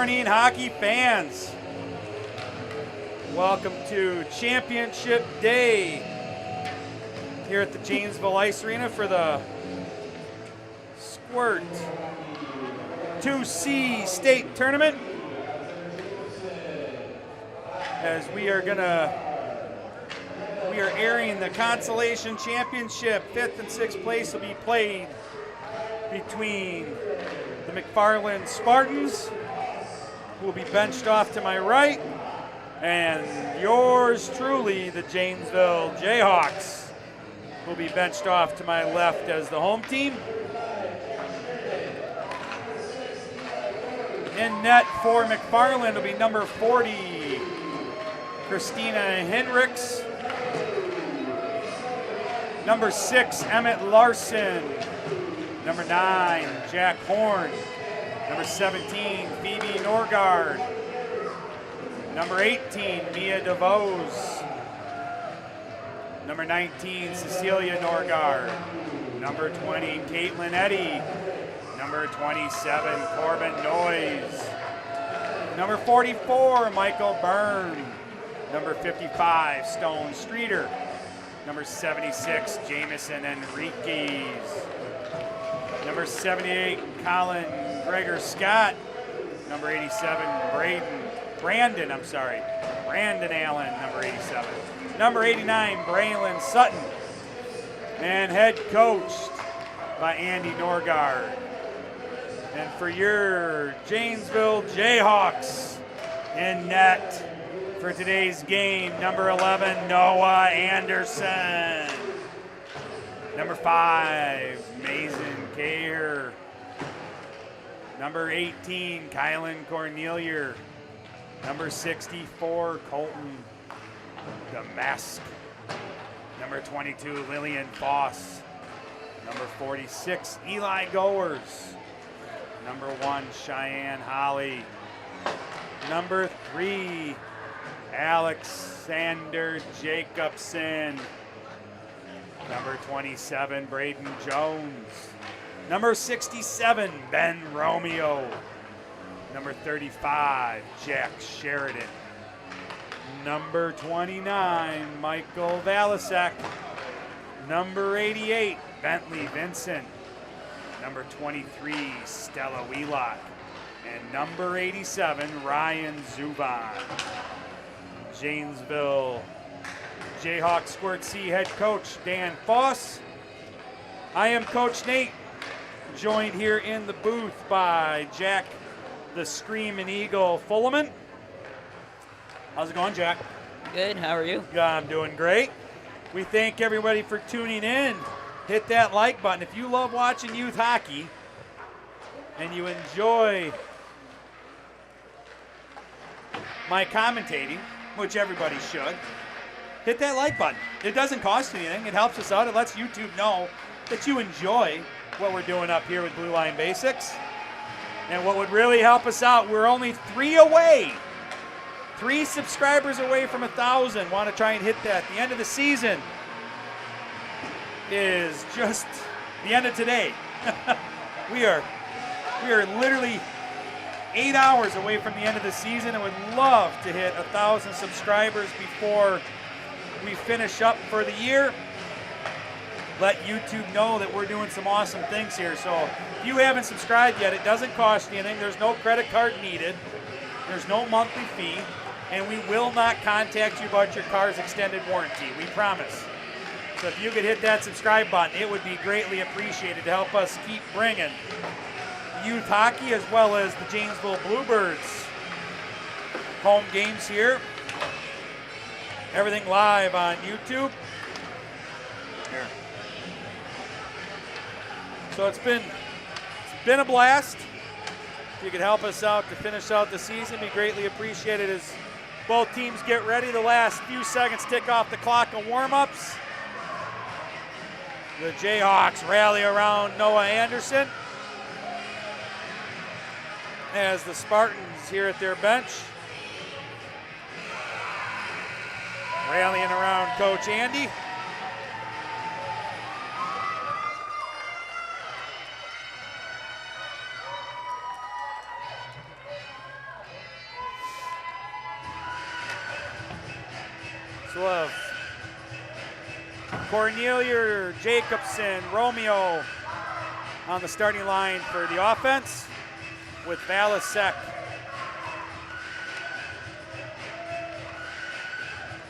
morning, hockey fans. Welcome to Championship Day here at the Janesville Ice Arena for the Squirt 10U State Tournament. As we are airing the Consolation Championship. 5th and 6th place will be played between the Mcfarland Spartans, who will be benched off to my right, and yours truly, the Janesville Jayhawks, who will be benched off to my left as the home team. In net for Mcfarland will be number 40, Christina Hendricks. Number 6, Emmett Larson. Number 9, Jack Horn. Number 17, Phoebe Norgard. Number 18, Mia DeVos. Number 19, Cecilia Norgard. Number 20, Caitlin Eddy. Number 27, Corbin Noyes. Number 44, Michael Byrne. Number 55, Stone Streeter. Number 76, Jamison Enriquez. Number 78, Colin Gregor Scott. Number 87, Brandon Allen, number 87. Number 89, Braylon Sutton. And head coached by Andy Norgard. And for your Janesville Jayhawks in net for today's game, number 11, Noah Anderson. Number 5, Mason Kayer. Number 18, Kylan Cornelia. Number 64, Colton Damask. Number 22, Lillian Foss. Number 46, Eli Goers. Number 1, Cheyenne Holly. Number 3, Alexander Jacobson. Number 27, Braden Jones. Number 67, Ben Romeo. Number 35, Jack Sheridan. Number 29, Michael Valasek. Number 88, Bentley Vincent. Number 23, Stella Wheelock. And number 87, Ryan Zuban. Janesville Jayhawk Squirt C head coach Dan Foss. I am Coach Nate, joined here in the booth by Jack the Screamin' Eagle Fullerman. How's it going, Jack? Good, how are you? Yeah, I'm doing great. We thank everybody for tuning in. Hit that like button. If you love watching youth hockey and you enjoy my commentating, which everybody should, hit that like button. It doesn't cost anything. It helps us out. It lets YouTube know that you enjoy what we're doing up here with Blue Line Basics. And what would really help us out, we're only 3 away. 3 subscribers away from 1,000. Want to try and hit that. The end of the season is just the end of today. We are literally 8 hours away from the end of the season, and would love to hit 1,000 subscribers before we finish up for the year. Let YouTube know that we're doing some awesome things here. So if you haven't subscribed yet, it doesn't cost you anything. There's no credit card needed. There's no monthly fee. And we will not contact you about your car's extended warranty. We promise. So if you could hit that subscribe button, it would be greatly appreciated to help us keep bringing youth hockey as well as the Janesville Bluebirds home games here. Everything live on YouTube. Here. So it's been a blast. If you could help us out to finish out the season, be greatly appreciated as both teams get ready. The last few seconds tick off the clock of warm-ups. The Jayhawks rally around Noah Anderson as the Spartans here at their bench, rallying around Coach Andy. So we'll have Cornelia, Jacobson, Romeo on the starting line for the offense with Valasek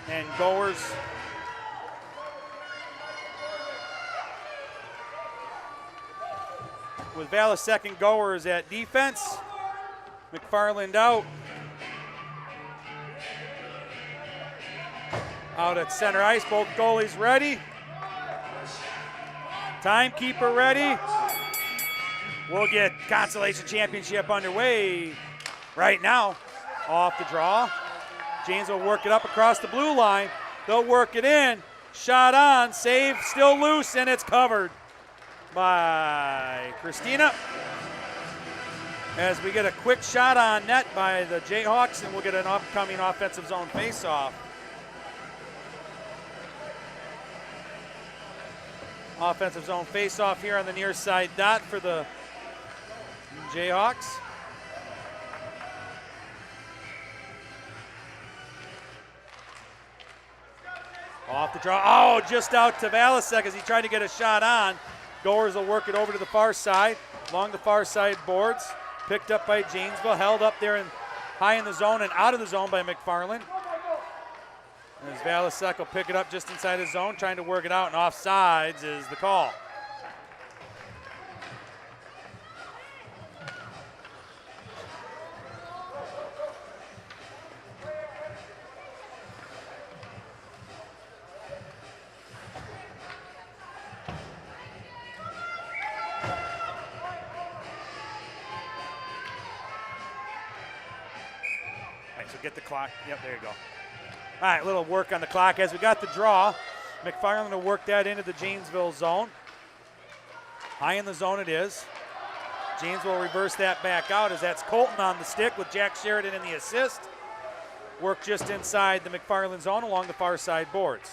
and Goers. With Valasek and Goers at defense. Mcfarland out. Out at center ice, both goalies ready. Timekeeper ready. We'll get Consolation Championship underway right now. Off the draw. James will work it up across the blue line. They'll work it in. Shot on, save, still loose, and it's covered by Christina. As we get a quick shot on net by the Jayhawks, and we'll get an upcoming offensive zone faceoff. Offensive zone faceoff here on the near side dot for the Jayhawks. Off the draw. Oh, just out to Valasek as he tried to get a shot on. Goers will work it over to the far side, along the far side boards. Picked up by Janesville, held up there and high in the zone and out of the zone by Mcfarland. As Valasek will pick it up just inside his zone, trying to work it out, and offsides is the call. So get the clock. Yep, there you go. All right, a little work on the clock. As we got the draw, Mcfarland will work that into the Janesville zone. High in the zone it is. Janesville will reverse that back out as that's Colton on the stick with Jack Sheridan in the assist. Work just inside the Mcfarland zone along the far side boards.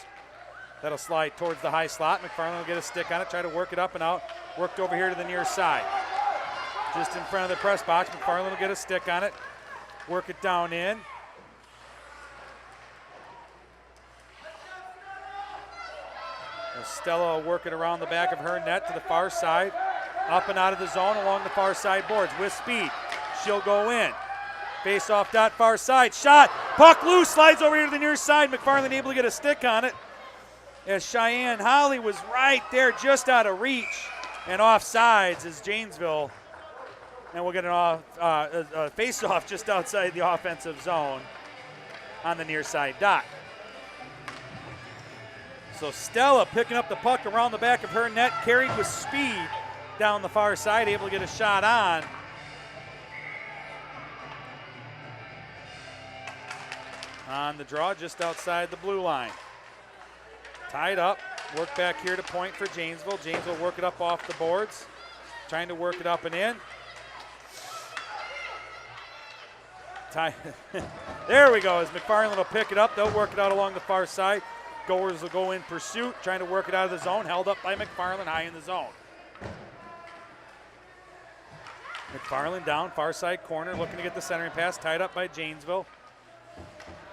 That'll slide towards the high slot. Mcfarland will get a stick on it, try to work it up and out. Worked over here to the near side. Just in front of the press box, Mcfarland will get a stick on it. Work it down in. Stella will work it around the back of her net to the far side. Up and out of the zone along the far side boards with speed. She'll go in. Face off dot far side. Shot. Puck loose. Slides over here to the near side. Mcfarland able to get a stick on it. As Cheyenne Holly was right there just out of reach. And offsides is Janesville. And we'll get a face-off just outside the offensive zone on the near side dot. So Stella picking up the puck around the back of her net, carried with speed down the far side, able to get a shot on. On the draw just outside the blue line. Tied up, work back here to point for Janesville. Janesville work it up off the boards, trying to work it up and in. There we go, as Mcfarland will pick it up. They'll work it out along the far side. Goers will go in pursuit, trying to work it out of the zone. Held up by Mcfarland, high in the zone. Mcfarland down, far side corner, looking to get the centering pass. Tied up by Janesville.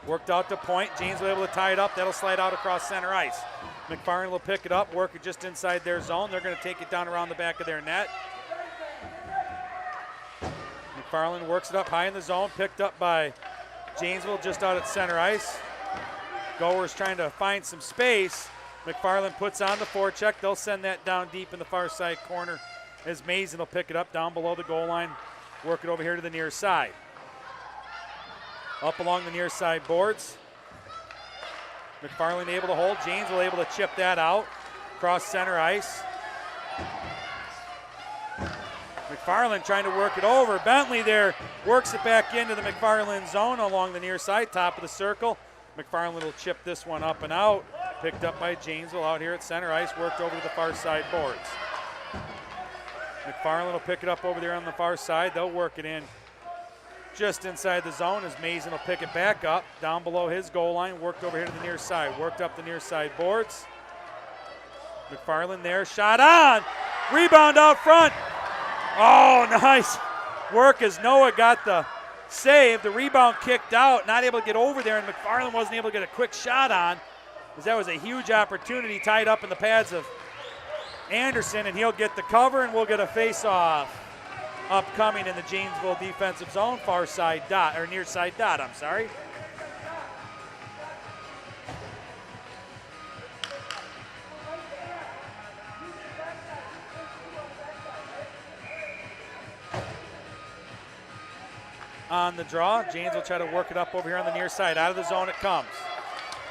Worked out to point. Janesville able to tie it up. That'll slide out across center ice. Mcfarland will pick it up, work it just inside their zone. They're going to take it down around the back of their net. Mcfarland works it up high in the zone, picked up by Janesville just out at center ice. Goers trying to find some space. Mcfarland puts on the forecheck. They'll send that down deep in the far side corner as Mason will pick it up down below the goal line, work it over here to the near side. Up along the near side boards. Mcfarland able to hold. Janesville able to chip that out across center ice. Mcfarland trying to work it over. Bentley there works it back into the Mcfarland zone along the near side, top of the circle. Mcfarland will chip this one up and out. Picked up by Janesville out here at center ice, worked over to the far side boards. Mcfarland will pick it up over there on the far side. They'll work it in just inside the zone as Mason will pick it back up down below his goal line, worked over here to the near side, worked up the near side boards. Mcfarland there, shot on, rebound out front. Oh, nice work as Noah got the save. The rebound kicked out, not able to get over there, and Mcfarland wasn't able to get a quick shot on, because that was a huge opportunity tied up in the pads of Anderson, and he'll get the cover, and we'll get a face-off upcoming in the Janesville defensive zone, far side dot, or near side dot, I'm sorry. On the draw, Janes will try to work it up over here on the near side. Out of the zone it comes.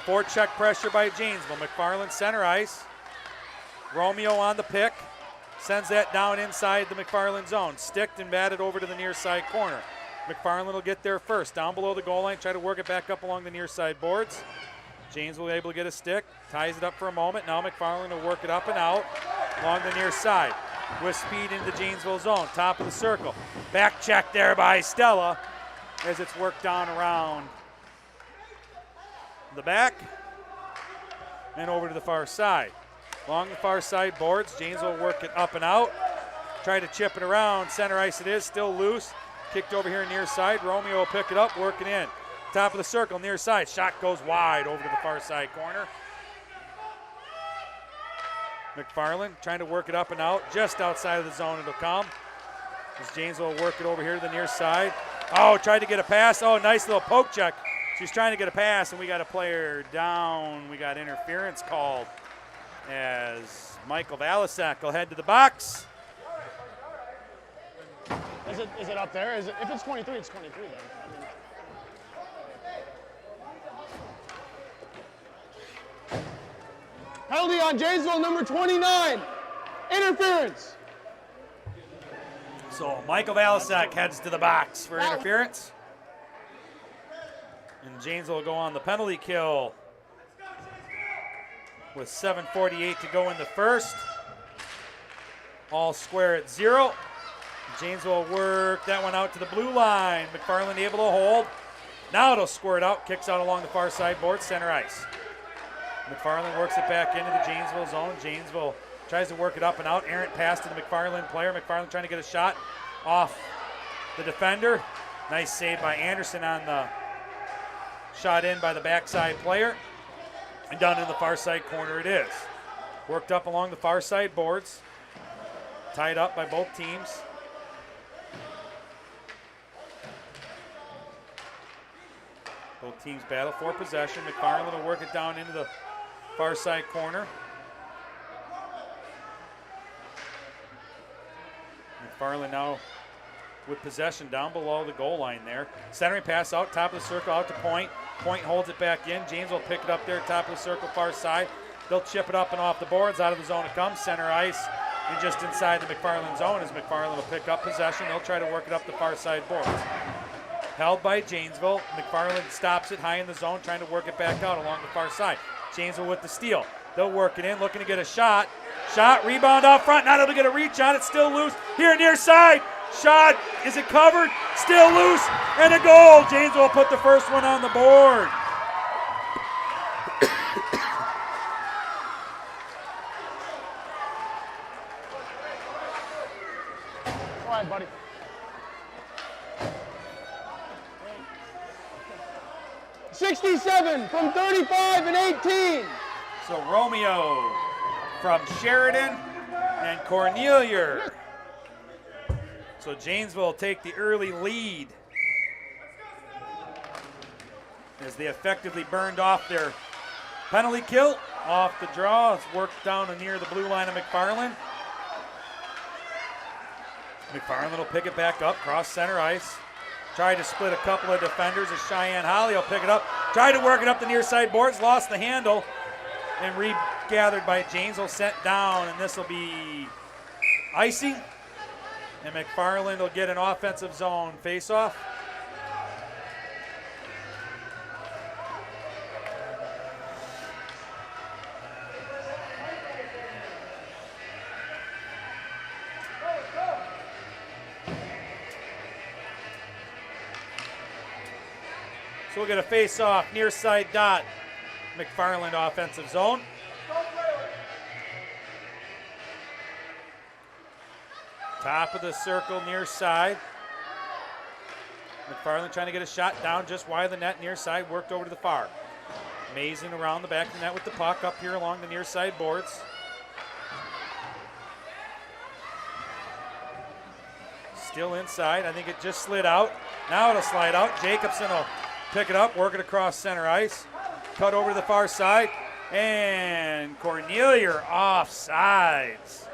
Forecheck pressure by Janesville. Mcfarland center ice. Romeo on the pick. Sends that down inside the Mcfarland zone. Sticked and batted over to the near side corner. Mcfarland will get there first. Down below the goal line, try to work it back up along the near side boards. Janesville able to get a stick. Ties it up for a moment. Now Mcfarland will work it up and out along the near side. With speed into the Janesville zone, top of the circle. Back check there by Stella as it's worked down around the back and over to the far side. Along the far side boards, Janesville will work it up and out. Try to chip it around, center ice it is, still loose. Kicked over here near side, Romeo will pick it up, work it in. Top of the circle, near side, shot goes wide over to the far side corner. Mcfarland trying to work it up and out, just outside of the zone it'll come. As Janesville will work it over here to the near side. Oh, tried to get a pass. Oh, nice little poke check. She's trying to get a pass, and we got a player down. We got interference called as Michael Valasak will head to the box. Is it up there? Is it, if it's 23, it's 23 then. Penalty on Janesville, number 29. Interference. So Michael Valasak heads to the box for interference. And Janesville will go on the penalty kill with 7:48 to go in the first. All square at 0. Janesville will work that one out to the blue line. Mcfarland able to hold. Now it'll squirt out, kicks out along the far side board, center ice. Mcfarland works it back into the Janesville zone. Janesville tries to work it up and out. Errant pass to the Mcfarland player. Mcfarland trying to get a shot off the defender. Nice save by Anderson on the shot in by the backside player. And down in the far side corner it is. Worked up along the far side boards. Tied up by both teams. Both teams battle for possession. Mcfarland will work it down into the far side corner. Mcfarland now with possession down below the goal line there. Centering pass out, top of the circle, out to Point. Point holds it back in. James will pick it up there, top of the circle, far side. They'll chip it up and off the boards. Out of the zone it comes, center ice. And just inside the Mcfarland zone as Mcfarland will pick up possession. They'll try to work it up the far side boards. Held by Janesville. Mcfarland stops it high in the zone, trying to work it back out along the far side. Janesville with the steal. They'll work it in, looking to get a shot. Shot, rebound out front, not able to get a reach on it, still loose. Here near side, shot, is it covered? Still loose, and a goal. Janesville will put the first one on the board. All right, buddy. .67 from 35 and 18. So Romeo from Sheridan and Cornelia. So Janesville will take the early lead as they effectively burned off their penalty kill. Off the draw, it's worked down near the blue line of Mcfarland. Mcfarland will pick it back up, cross center ice. Tried to split a couple of defenders as Cheyenne Holly will pick it up. Tried to work it up the near side boards, lost the handle, and regathered by Janesville, sent down, and this will be icing. And Mcfarland will get an offensive zone faceoff. So we'll get a face-off, near side dot, Mcfarland offensive zone. Top of the circle, near side. McFarland trying to get a shot down just wide of the net, near side, worked over to the far. Mazin around the back of the net with the puck up here along the near side boards. Still inside. I think it just slid out. Now it'll slide out. Jacobson will pick it up, work it across center ice. Cut over to the far side. And Cornelia offsides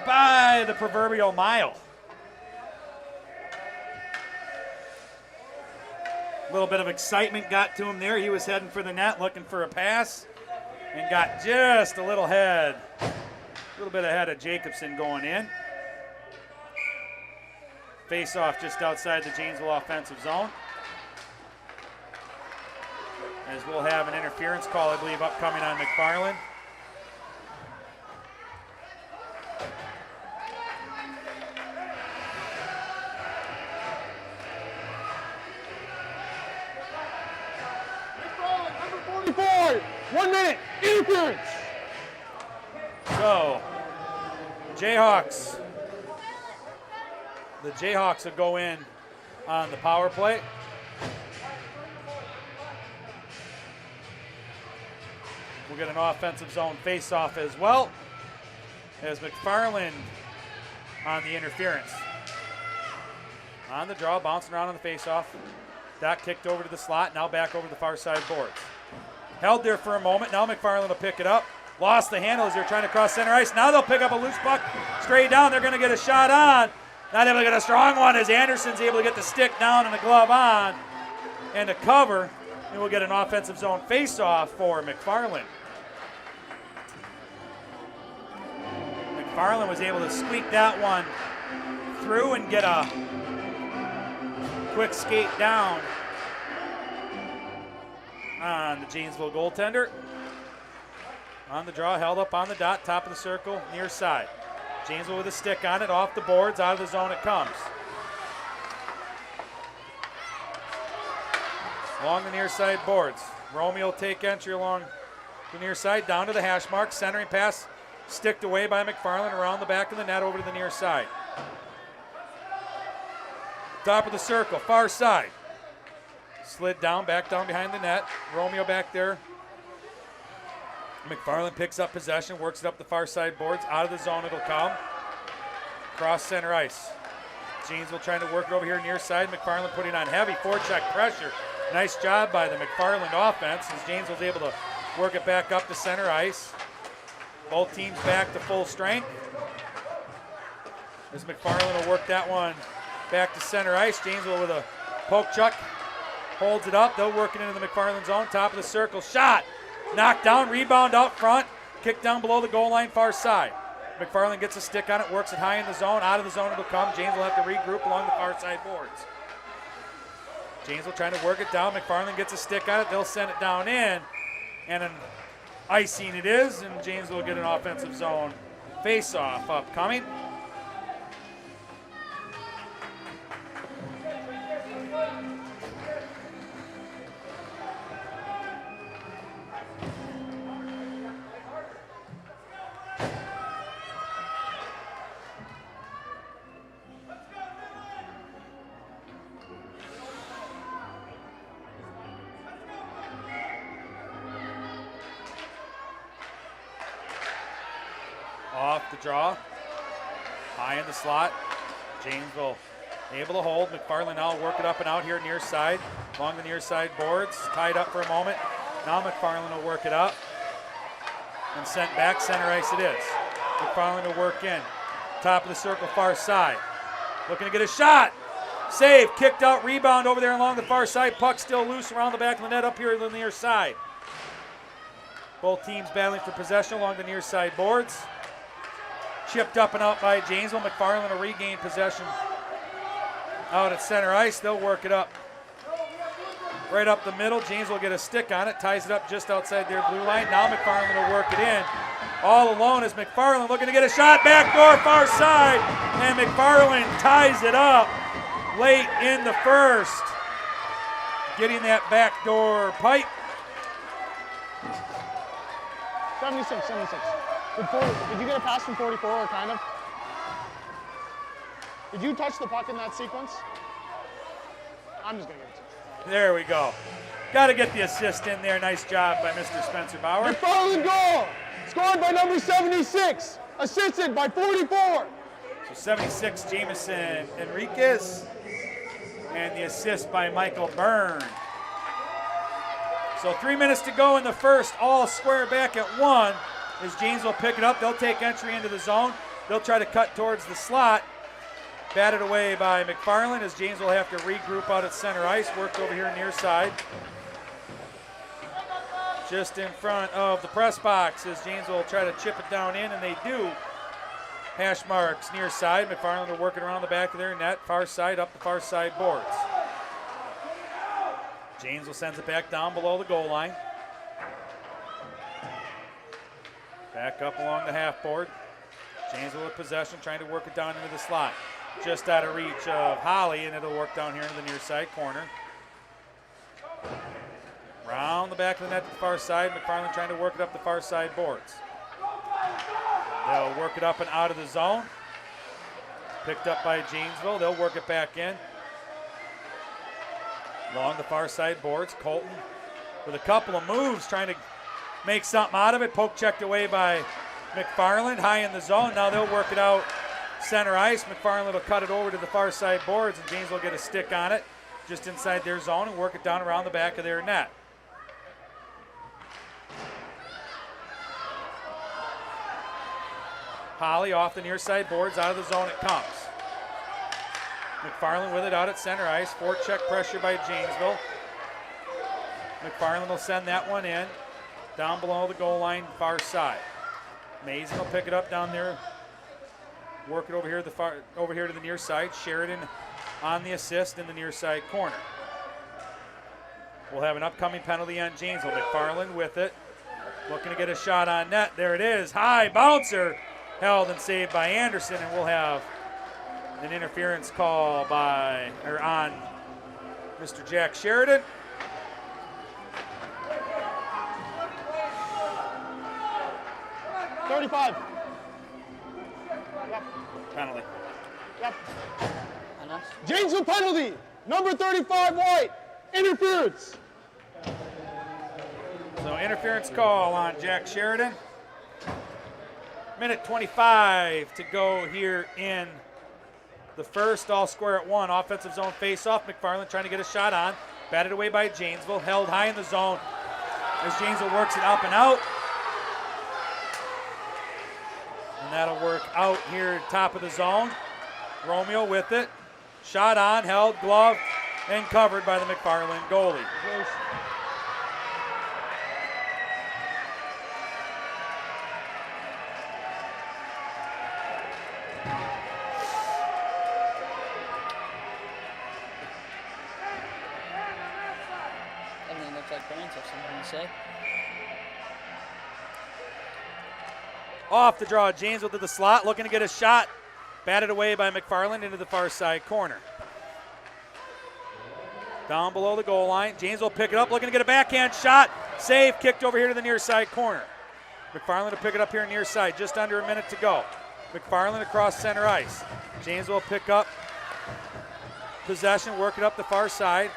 by the proverbial mile. A little bit of excitement got to him there. He was heading for the net, looking for a pass, and got just a little bit ahead of Jacobson going in. Face off just outside the Janesville offensive zone. As we'll have an interference call, I believe, upcoming on McFarland. Number 44, 1 minute, interference. So, the Jayhawks will go in on the power play. We'll get an offensive zone face-off as well as McFarland on the interference. On the draw, bouncing around on the face-off. That kicked over to the slot, now back over to the far side boards. Held there for a moment, now McFarland will pick it up. Lost the handle as they're trying to cross center ice. Now they'll pick up a loose puck straight down. They're going to get a shot on. Not able to get a strong one as Anderson's able to get the stick down and the glove on and a cover. And we'll get an offensive zone face-off for McFarland. McFarland was able to squeak that one through and get a quick skate down on the Janesville goaltender. On the draw, held up on the dot, top of the circle, near side. Janesville with a stick on it, off the boards, out of the zone it comes. Along the near side boards. Romeo will take entry along the near side, down to the hash mark, centering pass, sticked away by McFarland around the back of the net over to the near side. Top of the circle, far side. Slid down, back down behind the net. Romeo back there. McFarland picks up possession, works it up the far side boards. Out of the zone it'll come. Cross center ice. Janesville trying to work it over here near side. McFarland putting on heavy forecheck pressure. Nice job by the McFarland offense as Janesville's able to work it back up to center ice. Both teams back to full strength. As McFarland will work that one back to center ice. Janesville with a poke chuck. Holds it up. They'll work it into the McFarland zone. Top of the circle. Shot. Knocked down, rebound out front, kick down below the goal line, far side. McFarland gets a stick on it, works it high in the zone, out of the zone it'll come. James will have to regroup along the far side boards. James will trying to work it down, McFarland gets a stick on it, they'll send it down in, and an icing it is, and James will get an offensive zone face-off upcoming. Off the draw, high in the slot. Janesville able to hold. McFarland now work it up and out here near side, along the near side boards. Tied up for a moment. Now McFarland will work it up and sent back center ice it is. McFarland will work in. Top of the circle, far side. Looking to get a shot. Save, kicked out, rebound over there along the far side. Puck still loose around the back of the net up here on the near side. Both teams battling for possession along the near side boards. Chipped up and out by Janesville. McFarland will regain possession out at center ice. They'll work it up right up the middle. Janesville will get a stick on it, ties it up just outside their blue line. Now McFarland will work it in. All alone is McFarland looking to get a shot. Backdoor far side. And McFarland ties it up late in the first. Getting that backdoor pipe. 76. Did you get a pass from 44 or kind of? Did you touch the puck in that sequence? I'm just going to get it. There we go. Got to get the assist in there. Nice job by Mr. Spencer Bauer. Mcfarland goal. Scored by number 76. Assisted by 44. So 76, Jameson Enriquez. And the assist by Michael Byrne. So 3 minutes to go in the first. All square back at 1 as James will pick it up. They'll take entry into the zone. They'll try to cut towards the slot. Batted away by Mcfarland as James will have to regroup out at center ice. Worked over here near side. Just in front of the press box as James will try to chip it down in, and they do. Hash marks near side. Mcfarland will work it around the back of their net. Far side, up the far side boards. James will send it back down below the goal line. Back up along the half board. James will with possession, trying to work it down into the slot. Just out of reach of Holly, and it'll work down here into the near side corner. Round the back of the net to the far side. Mcfarland trying to work it up the far side boards. They'll work it up and out of the zone. Picked up by Janesville. They'll work it back in. Along the far side boards. Colton with a couple of moves trying to make something out of it. Poke checked away by Mcfarland. High in the zone. Now they'll work it out center ice. Mcfarland will cut it over to the far side boards, and Janesville will get a stick on it just inside their zone and work it down around the back of their net. Holly off the near side boards, out of the zone it comes. Mcfarland with it out at center ice. Forecheck pressure by Janesville. Mcfarland will send that one in. Down below the goal line, far side. Mason will pick it up down there. Work it over here to the near side. Sheridan on the assist in the near side corner. We'll have an upcoming penalty on Janesville. Mcfarland with it. Looking to get a shot on net. There it is. High bouncer. Held and saved by Anderson, and we'll have an interference call on Mr. Jack Sheridan. $35. Penalty. Yep. Janesville penalty. Number 35 White. Interference. So interference call on Jack Sheridan. Minute 25 to go here in the first. All square at 1. Offensive zone face-off. Mcfarland trying to get a shot on. Batted away by Janesville. Held high in the zone as Janesville works it up and out. And that'll work out here top of the zone. Romeo with it. Shot on, held, gloved, and covered by the Mcfarland goalie. Everything looks like Burns have something to say. Off the draw, Janesville to the slot, looking to get a shot. Batted away by Mcfarland into the far side corner. Down below the goal line, Janesville pick it up, looking to get a backhand shot. Save, kicked over here to the near side corner. Mcfarland to pick it up here near side, just under a minute to go. Mcfarland across center ice. Janesville pick up possession, work it up the far side.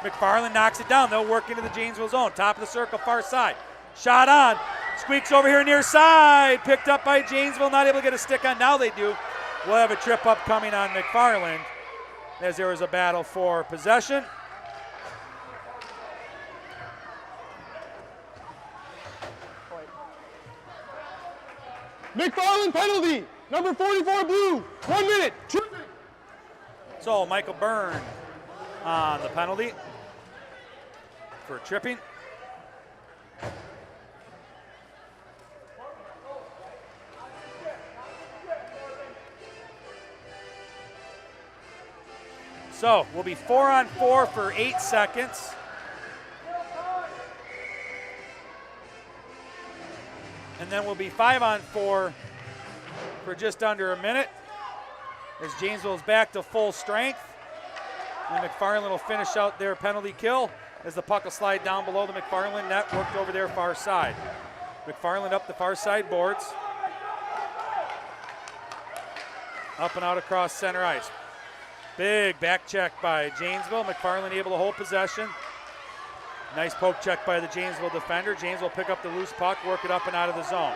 Mcfarland knocks it down. They'll work into the Janesville zone. Top of the circle, far side. Shot on. Squeaks over here near side. Picked up by Janesville. Not able to get a stick on. Now they do. We'll have a trip up coming on Mcfarland as there was a battle for possession. Mcfarland penalty. Number 44 blue. 1 minute. So Michael Byrne on the penalty for tripping. So we'll be 4-on-4 for 8 seconds. And then we'll be 5-on-4 for just under a minute as Janesville is back to full strength. And Mcfarland will finish out their penalty kill as the puck will slide down below the Mcfarland net, worked over their far side. Mcfarland up the far side boards. Up and out across center ice. Big back check by Janesville. Mcfarland able to hold possession. Nice poke check by the Janesville defender. Janesville pick up the loose puck, work it up and out of the zone.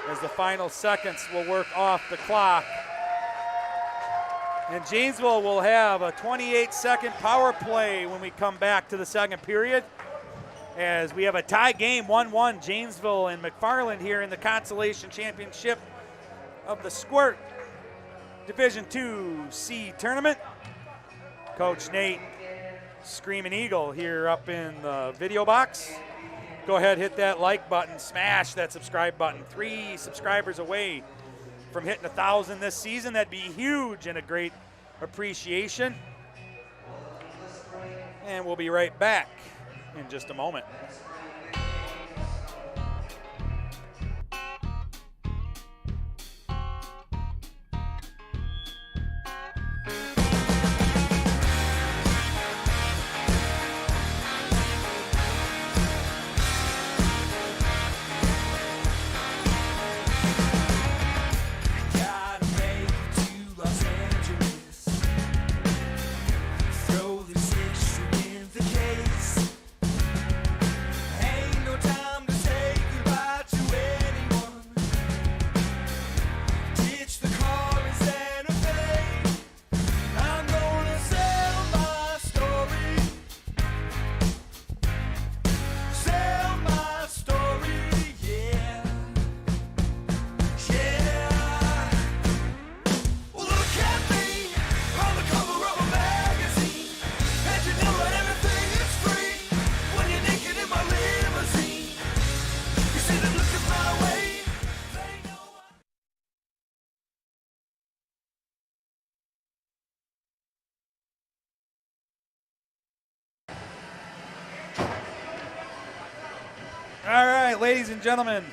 As the final seconds will work off the clock. And Janesville will have a 28-second power play when we come back to the second period. As we have a tie game, 1-1, Janesville and Mcfarland here in the Consolation Championship of the Squirt Division II-C tournament. Coach Nate Screaming Eagle here up in the video box. Go ahead, hit that like button, smash that subscribe button. 3 subscribers away from hitting 1,000 this season. That'd be huge and a great appreciation. And we'll be right back in just a moment. All right, ladies and gentlemen,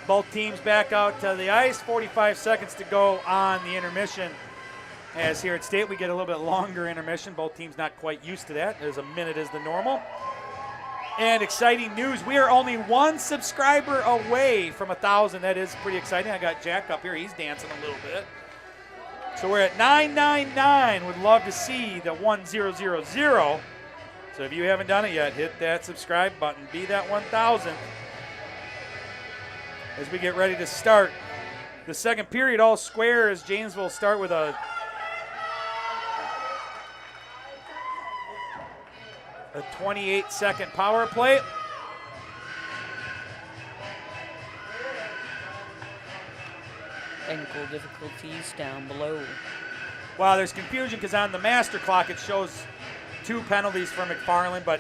both teams back out to the ice. 45 seconds to go on the intermission. As here at State, we get a little bit longer intermission. Both teams not quite used to that. There's a minute is the normal. And exciting news, we are only 1 subscriber away from 1,000. That is pretty exciting. I got Jack up here. He's dancing a little bit. So we're at 999. Would love to see the 1000. So if you haven't done it yet, hit that subscribe button. Be that 1,000. As we get ready to start the second period, all square as Janesville start with a a 28-second power play. Technical difficulties down below. Wow, there's confusion because on the master clock it shows 2 penalties for Mcfarland, but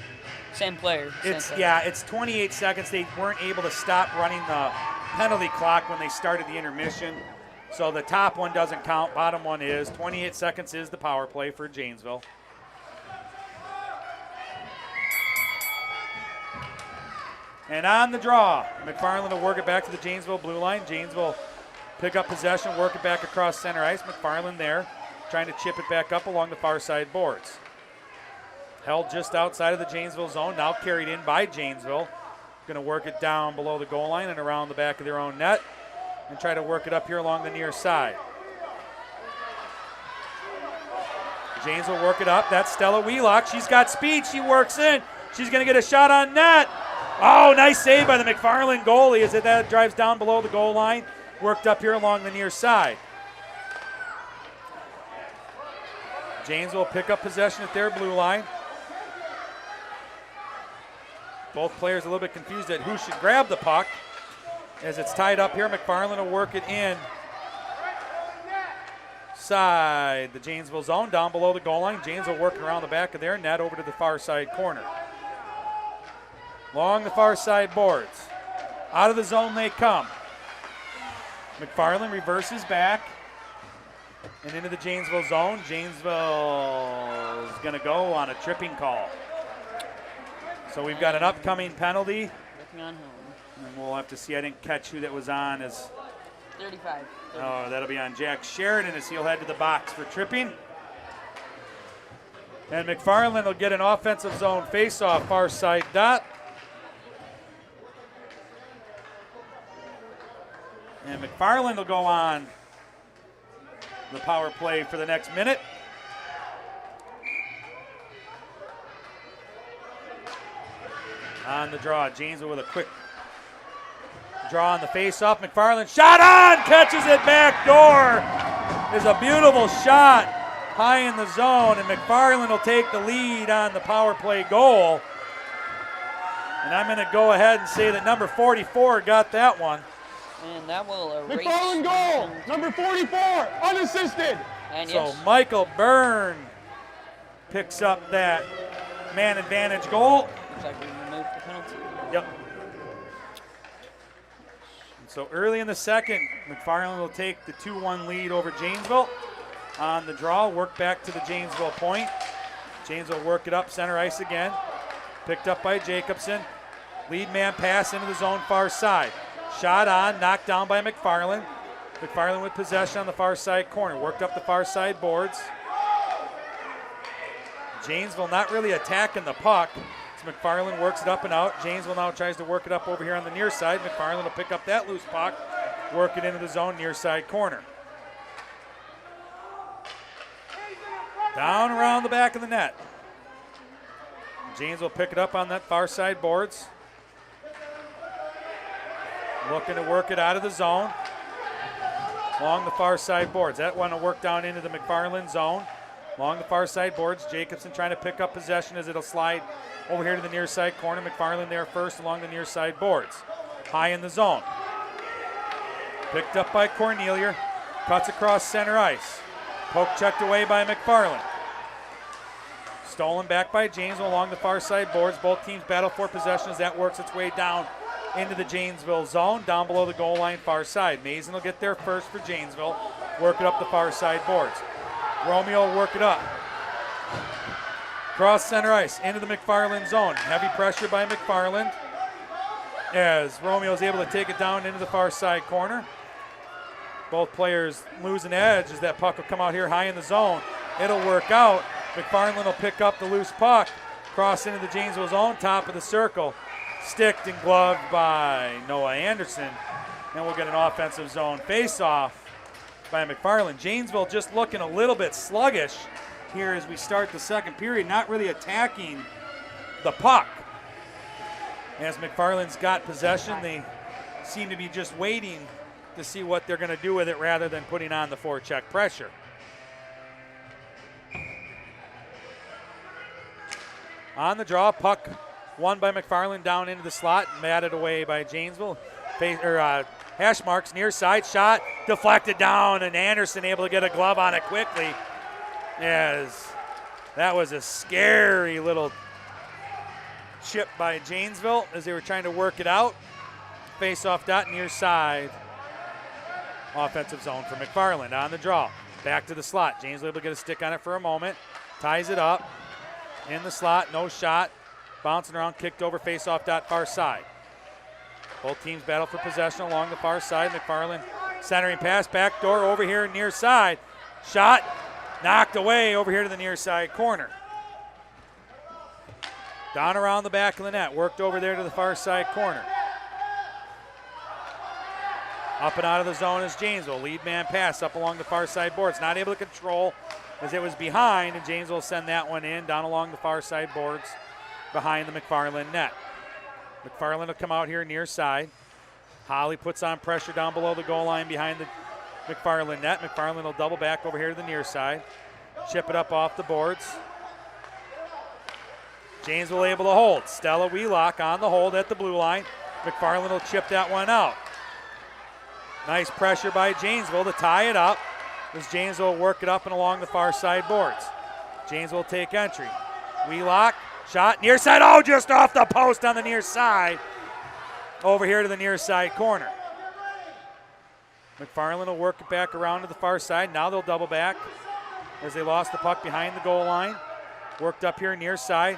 Same player. it's 28 seconds. They weren't able to stop running the penalty clock when they started the intermission. So the top one doesn't count, bottom one is. 28 seconds is the power play for Janesville. And on the draw, Mcfarland will work it back to the Janesville blue line. Janesville pick up possession, work it back across center ice. Mcfarland there, trying to chip it back up along the far side boards. Held just outside of the Janesville zone, now carried in by Janesville. Going to work it down below the goal line and around the back of their own net and try to work it up here along the near side. Janesville work it up. That's Stella Wheelock. She's got speed. She works in. She's going to get a shot on net. Oh, nice save by the Mcfarland goalie as that drives down below the goal line. Worked up here along the near side. Janesville pick up possession at their blue line. Both players a little bit confused at who should grab the puck. As it's tied up here, Mcfarland will work it in side the Janesville zone, down below the goal line. Janesville working around the back of their net over to the far side corner. Along the far side boards. Out of the zone they come. Mcfarland reverses back and into the Janesville zone. Janesville is going to go on a tripping call. So we've got an upcoming penalty. Working on home. And we'll have to see. I didn't catch who that was on. 35. Oh, that'll be on Jack Sheridan as he'll head to the box for tripping. And Mcfarland will get an offensive zone face-off far side dot. And Mcfarland will go on the power play for the next minute. On the draw, Janesville with a quick draw on the face-off. McFarland shot on, catches it back door. There's a beautiful shot high in the zone, and McFarland will take the lead on the power play goal. And I'm going to go ahead and say that number 44 got that one. And that will erase. McFarland goal, number 44, unassisted. And So yes, Michael Byrne picks up that man advantage goal. looks like we removed the penalty. Yep. And so early in the second, McFarland will take the 2-1 lead over Janesville. On the draw, work back to the Janesville point. Janesville work it up, center ice again. Picked up by Jacobson. Lead man pass into the zone far side. Shot on, knocked down by McFarland. McFarland with possession on the far side corner. Worked up the far side boards. Janesville not really attacking the puck. So McFarland works it up and out. Janesville now tries to work it up over here on the near side. McFarland will pick up that loose puck, work it into the zone near side corner. Down around the back of the net. Janesville pick it up on that far side boards. Looking to work it out of the zone. Along the far side boards. That one will work down into the McFarland zone. Along the far side boards, Jacobson trying to pick up possession as it'll slide over here to the near side corner. McFarland there first along the near side boards. High in the zone. Picked up by Cornelia. Cuts across center ice. Poke checked away by McFarland. Stolen back by Janesville along the far side boards. Both teams battle for possession as that works its way down into the Janesville zone, down below the goal line far side. Mason will get there first for Janesville. Work it up the far side boards. Romeo will work it up. Cross center ice into the McFarland zone. Heavy pressure by McFarland as Romeo is able to take it down into the far side corner. Both players lose an edge as that puck will come out here high in the zone. It'll work out. McFarland will pick up the loose puck. Cross into the Janesville zone, top of the circle. Sticked and gloved by Noah Anderson. And we'll get an offensive zone face-off by McFarland. Janesville just looking a little bit sluggish here as we start the second period, not really attacking the puck. As McFarland's got possession, they seem to be just waiting to see what they're going to do with it rather than putting on the forecheck pressure. On the draw, puck won by McFarland down into the slot, matted away by Janesville. Hash marks near side shot, deflected down, and Anderson able to get a glove on it quickly. As that was a scary little chip by Janesville as they were trying to work it out. Face-off dot near side. Offensive zone for McFarland on the draw. Back to the slot. Janesville able to get a stick on it for a moment. Ties it up. In the slot, no shot. Bouncing around, kicked over, face-off dot far side. Both teams battle for possession along the far side. McFarland centering pass, back door over here near side. Shot, knocked away over here to the near side corner. Down around the back of the net, worked over there to the far side corner. Up and out of the zone is Janesville. Lead man pass up along the far side boards. Not able to control as it was behind, and Janesville will send that one in down along the far side boards behind the McFarland net. McFarland will come out here near side. Holly puts on pressure down below the goal line behind the McFarland net. McFarland will double back over here to the near side. Chip it up off the boards. Janesville able to hold. Stella Wheelock on the hold at the blue line. McFarland will chip that one out. Nice pressure by Janesville to tie it up as Janesville will work it up and along the far side boards. Janesville will take entry. Wheelock, shot near side. Oh, just off the post on the near side. Over here to the near side corner. McFarland will work it back around to the far side. Now they'll double back as they lost the puck behind the goal line. Worked up here near side.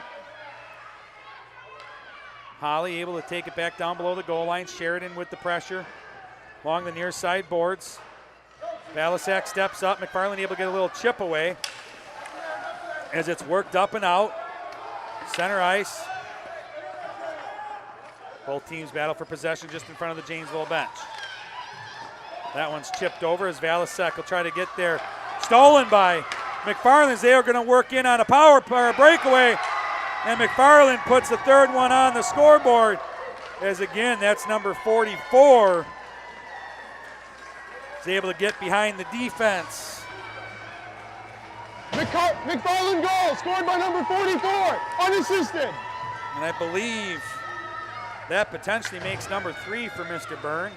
Holly able to take it back down below the goal line. Sheridan with the pressure along the near side boards. Balasek steps up. McFarland able to get a little chip away as it's worked up and out. Center ice. Both teams battle for possession just in front of the Janesville bench. That one's chipped over as Valasek will try to get there stolen by McFarland. They are going to work in on a power breakaway, and McFarland puts the third one on the scoreboard. As again, that's number 44. Is able to get behind the defense. McFarland goal, scored by number 44, unassisted. And I believe that potentially makes number 3 for Mr. Byrne.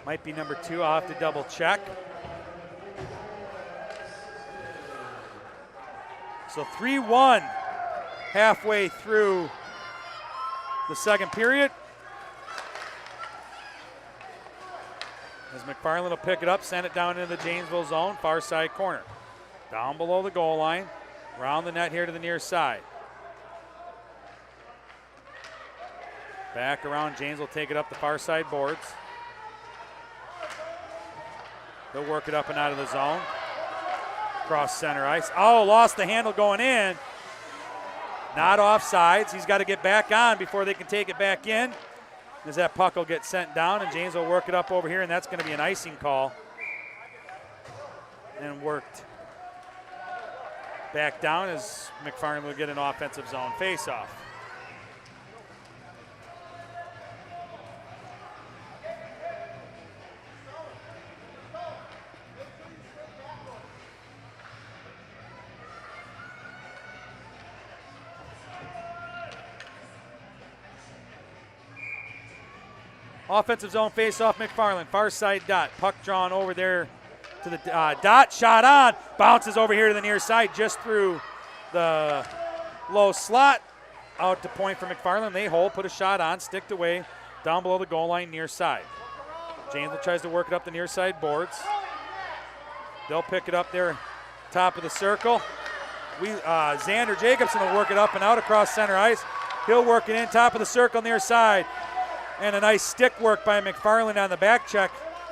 Might be number 2, I'll have to double check. So 3-1 halfway through the second period. As McFarland will pick it up, send it down into the Janesville zone, far side corner. Down below the goal line, around the net here to the near side. Back around, James will take it up the far side boards. They'll work it up and out of the zone. Cross center ice. Oh, lost the handle going in. Not offsides. He's got to get back on before they can take it back in. As that puck will get sent down, and James will work it up over here, and that's going to be an icing call. And worked back down as McFarland will get an offensive zone faceoff. Offensive zone face-off, McFarland, far side dot. Puck drawn over there to the dot, shot on, bounces over here to the near side, just through the low slot. Out to point for McFarland. They hold, put a shot on, sticked away, down below the goal line, near side. Janesville tries to work it up the near side boards. They'll pick it up there, top of the circle. Xander Jacobson will work it up and out across center ice. He'll work it in, top of the circle, near side. And a nice stick work by McFarland on the back check.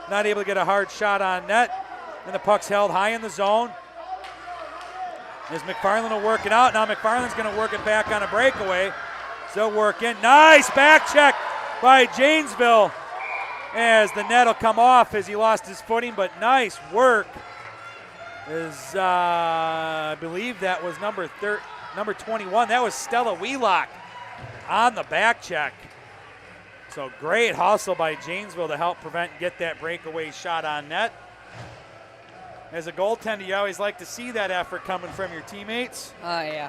Not able to get a hard shot on net. And the puck's held high in the zone. As McFarland will work it out. Now McFarland's going to work it back on a breakaway. Still work in. Nice back check by Janesville. As the net will come off as he lost his footing. But nice work. As I believe that was number 21. That was Stella Wheelock on the back check. So great hustle by Janesville to help prevent and get that breakaway shot on net. As a goaltender, you always like to see that effort coming from your teammates. Yeah.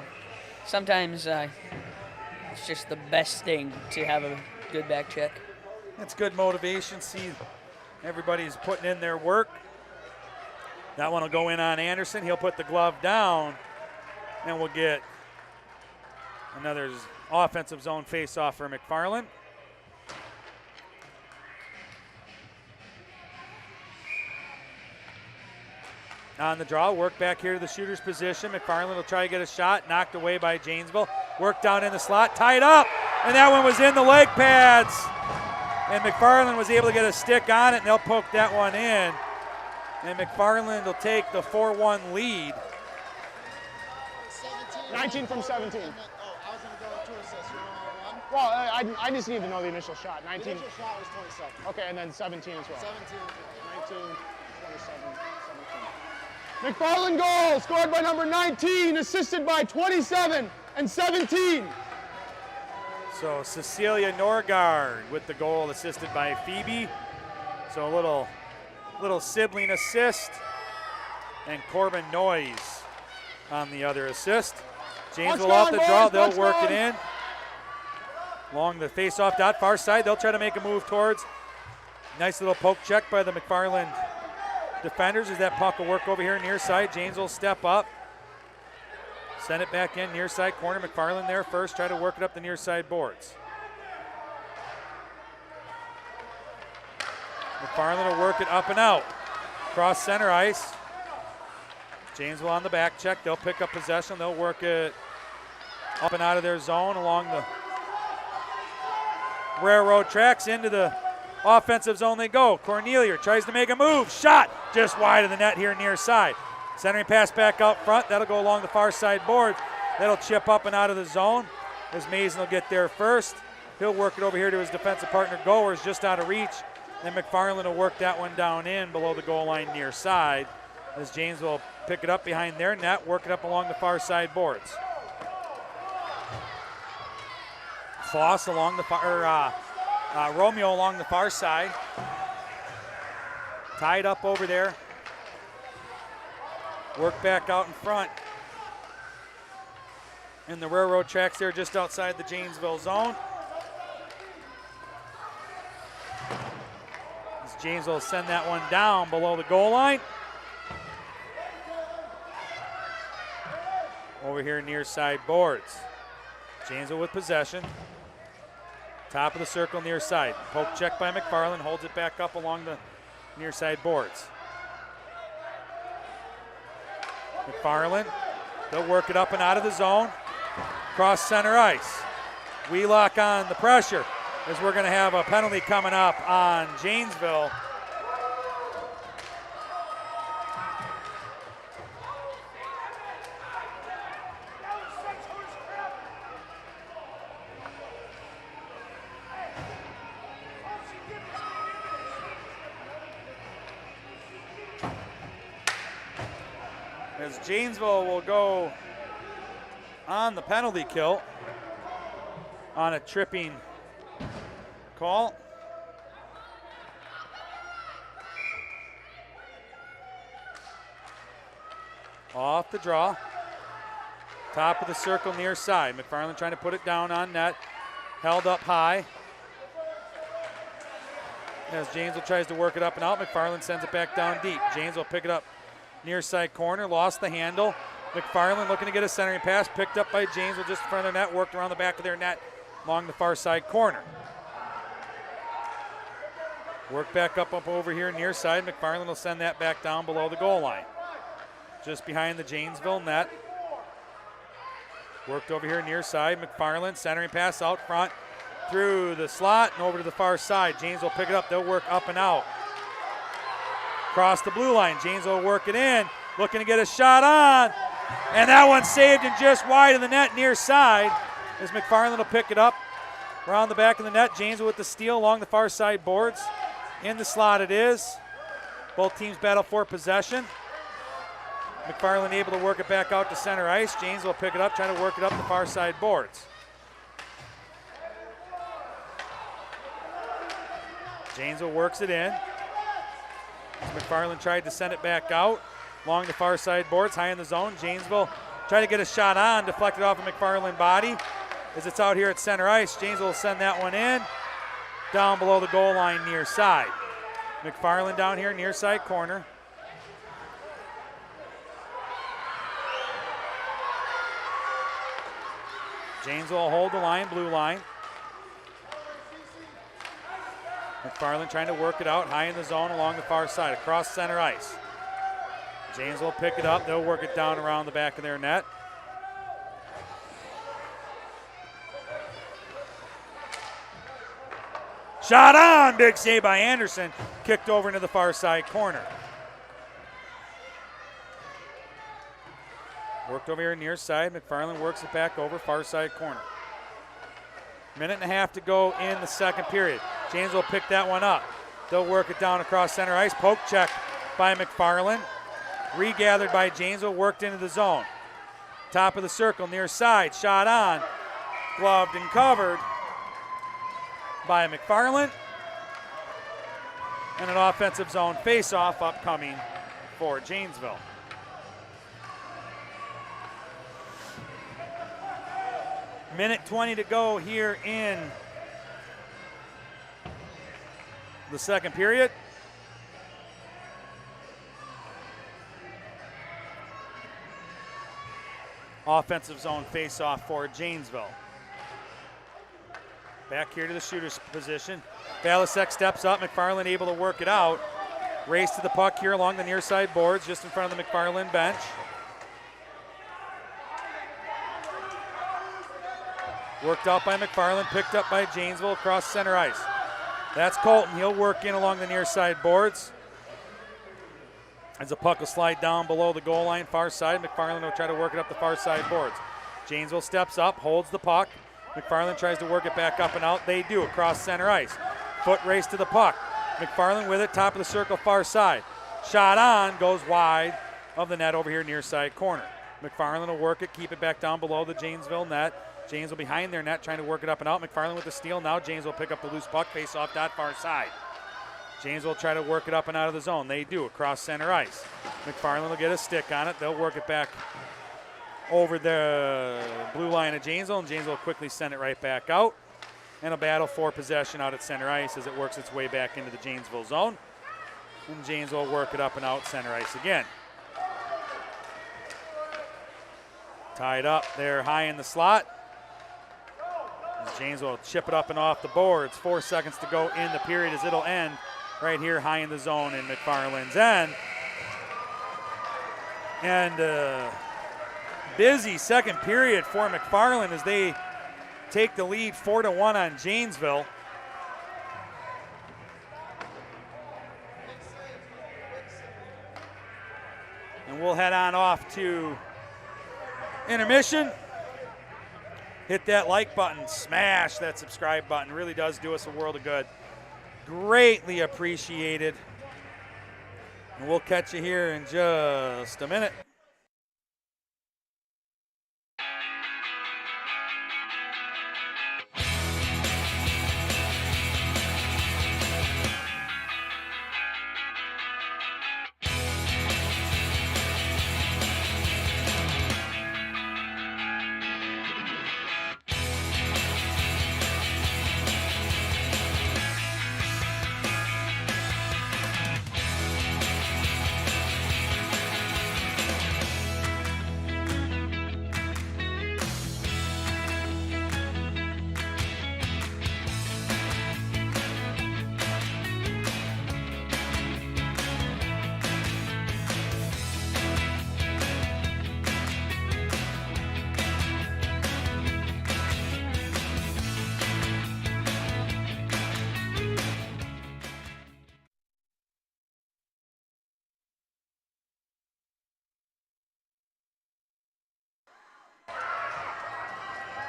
Sometimes it's just the best thing to have a good back check. That's good motivation. See everybody's putting in their work. That one will go in on Anderson. He'll put the glove down, and we'll get another offensive zone face-off for McFarland. On the draw, work back here to the shooter's position. McFarland will try to get a shot, knocked away by Janesville. Work down in the slot, tied up, and that one was in the leg pads. And McFarland was able to get a stick on it, and they'll poke that one in. And McFarland will take the 4-1 lead. 19 from 17. I was going to go 2 assists. You know one? Well, I just need to know the initial shot. 19. The initial shot was 27. Okay, and then 17 as well. 17. 19, 27, 17. McFarland goal, scored by number 19, assisted by 27 and 17. So Cecilia Norgard with the goal, assisted by Phoebe. So a little sibling assist. And Corbin Noyes on the other assist. Janesville off the draw, they'll work it in. Along the face-off dot, far side, they'll try to make a move towards. Nice little poke check by the McFarland defenders as that puck will work over here near side. James will step up. Send it back in, near side corner. McFarland there first, try to work it up the near side boards. McFarland will work it up and out. Cross center ice. Janesville on the back check. They'll pick up possession. They'll work it up and out of their zone along the railroad tracks into the offensive zone they go. Cornelia tries to make a move. Shot just wide of the net here near side. Centering pass back out front. That'll go along the far side board. That'll chip up and out of the zone as Mason will get there first. He'll work it over here to his defensive partner Goers, just out of reach Then McFarland will work that one down in below the goal line near side as James will pick it up behind their net, work it up along the far side boards. Foss along the far, Romeo along the far side. Tied up over there. Work back out in front. In the railroad tracks there just outside the Janesville zone. As Janesville will send that one down below the goal line. Over here near side boards. Janesville with possession. Top of the circle near side. Poke check by McFarland, holds it back up along the near side boards. McFarland, they'll work it up and out of the zone. Cross center ice. Wheelock on the pressure as we're going to have a penalty coming up on Janesville. As Janesville will go on the penalty kill on a tripping call. Off the draw. Top of the circle near side. McFarland trying to put it down on net. Held up high. As Janesville tries to work it up and out, McFarland sends it back down deep. Janesville will pick it up near side corner, lost the handle. McFarland looking to get a centering pass, picked up by Janesville just in front of their net, worked around the back of their net along the far side corner. Work back up over here near side. McFarland will send that back down below the goal line. Just behind the Janesville net. Worked over here near side. McFarland centering pass out front through the slot and over to the far side. Janesville will pick it up. They'll work up and out. Across the blue line. Janesville will work it in. Looking to get a shot on. And that one's saved and just wide of the net near side as McFarland will pick it up around the back of the net. Janesville with the steal along the far side boards. In the slot it is. Both teams battle for possession. McFarland able to work it back out to center ice. Janesville will pick it up, trying to work it up the far side boards. Janesville works it in. McFarland tried to send it back out along the far side boards, high in the zone. Janesville tried to get a shot on, deflected off of McFarland body. As it's out here at center ice, Janesville will send that one in, down below the goal line near side. McFarland down here near side corner. Janesville will hold the line, blue line. McFarland trying to work it out high in the zone along the far side, across center ice. Janesville will pick it up. They'll work it down around the back of their net. Shot on, big save by Anderson. Kicked over into the far side corner. Worked over here near side. McFarland works it back over far side corner. Minute and a half to go in the second period. Janesville will pick that one up. They'll work it down across center ice. Poke check by McFarland. Regathered by Janesville, worked into the zone. Top of the circle, near side, shot on. Gloved and covered by McFarland. And an offensive zone face-off upcoming for Janesville. Minute 20 to go here in the second period. Offensive zone face-off for Janesville. Back here to the shooter's position. Balasek steps up. McFarland able to work it out. Race to the puck here along the near side boards, just in front of the McFarland bench. Worked out by McFarland, picked up by Janesville across center ice. That's Colton. He'll work in along the near side boards. As the puck will slide down below the goal line, far side. McFarland will try to work it up the far side boards. Janesville steps up, holds the puck. McFarland tries to work it back up and out. They do across center ice. Foot race to the puck. McFarland with it, top of the circle, far side. Shot on, goes wide of the net over here near side corner. McFarland will work it, keep it back down below the Janesville net. Janesville behind their net, trying to work it up and out. McFarland with the steal. Now Janesville pick up the loose puck, face off that far side. Janesville will try to work it up and out of the zone. They do, across center ice. McFarland will get a stick on it. They'll work it back over the blue line of Janesville, and Janesville will quickly send it right back out. And a battle for possession out at center ice as it works its way back into the Janesville zone. And Janesville will work it up and out center ice again. Tied up there high in the slot. Janesville will chip it up and off the boards. 4 seconds to go in the period as it'll end right here high in the zone in McFarland's end. And busy second period for McFarland as they take the lead 4-1 on Janesville. And we'll head on off to intermission. Hit that like button, smash that subscribe button. Really does do us a world of good. Greatly appreciated. And we'll catch you here in just a minute.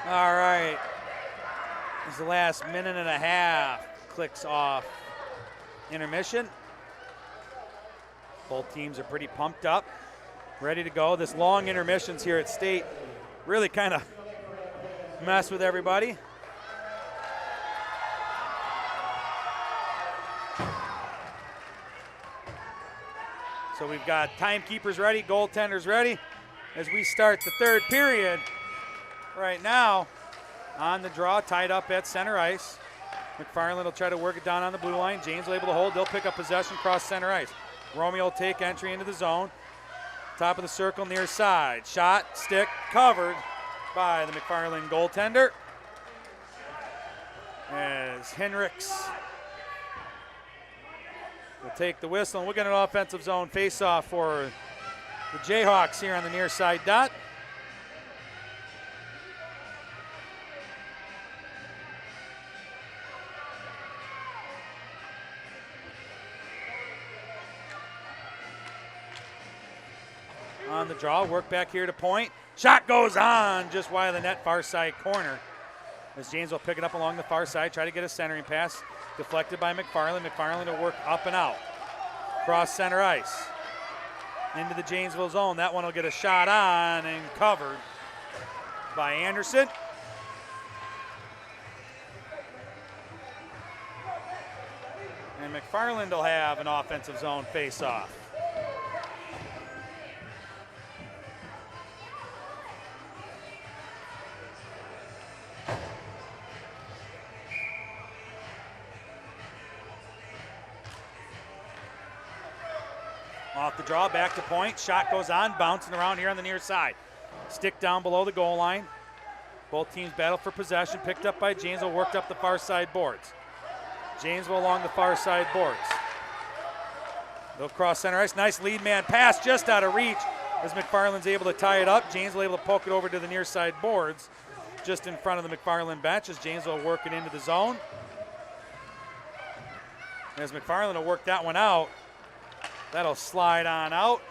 All right, this is the last minute and a half. Clicks off intermission. Both teams are pretty pumped up, ready to go. This long intermissions here at State really kind of mess with everybody. So we've got timekeepers ready, goaltenders ready as we start the third period. Right now, on the draw, tied up at center ice. McFarland will try to work it down on the blue line. James will able to hold. They'll pick up possession across center ice. Romeo will take entry into the zone. Top of the circle, near side. Shot, stick, covered by the McFarland goaltender. As Henricks will take the whistle, and we'll get an offensive zone face-off for the Jayhawks here on the near side dot. On the draw, work back here to point. Shot goes on just wide of the net, far side corner. As James will pick it up along the far side, try to get a centering pass. Deflected by McFarland. McFarland will work up and out. Cross center ice. Into the Janesville zone. That one will get a shot on and covered by Anderson. And McFarland will have an offensive zone face-off. Off the draw, back to point. Shot goes on, bouncing around here on the near side. Stick down below the goal line. Both teams battle for possession. Picked up by Janesville, worked up the far side boards. Janesville along the far side boards. They'll cross center ice. Nice lead man pass just out of reach as McFarland's able to tie it up. Janesville able to poke it over to the near side boards just in front of the McFarland bench as Janesville work it into the zone. As McFarland will work that one out. That'll slide on out.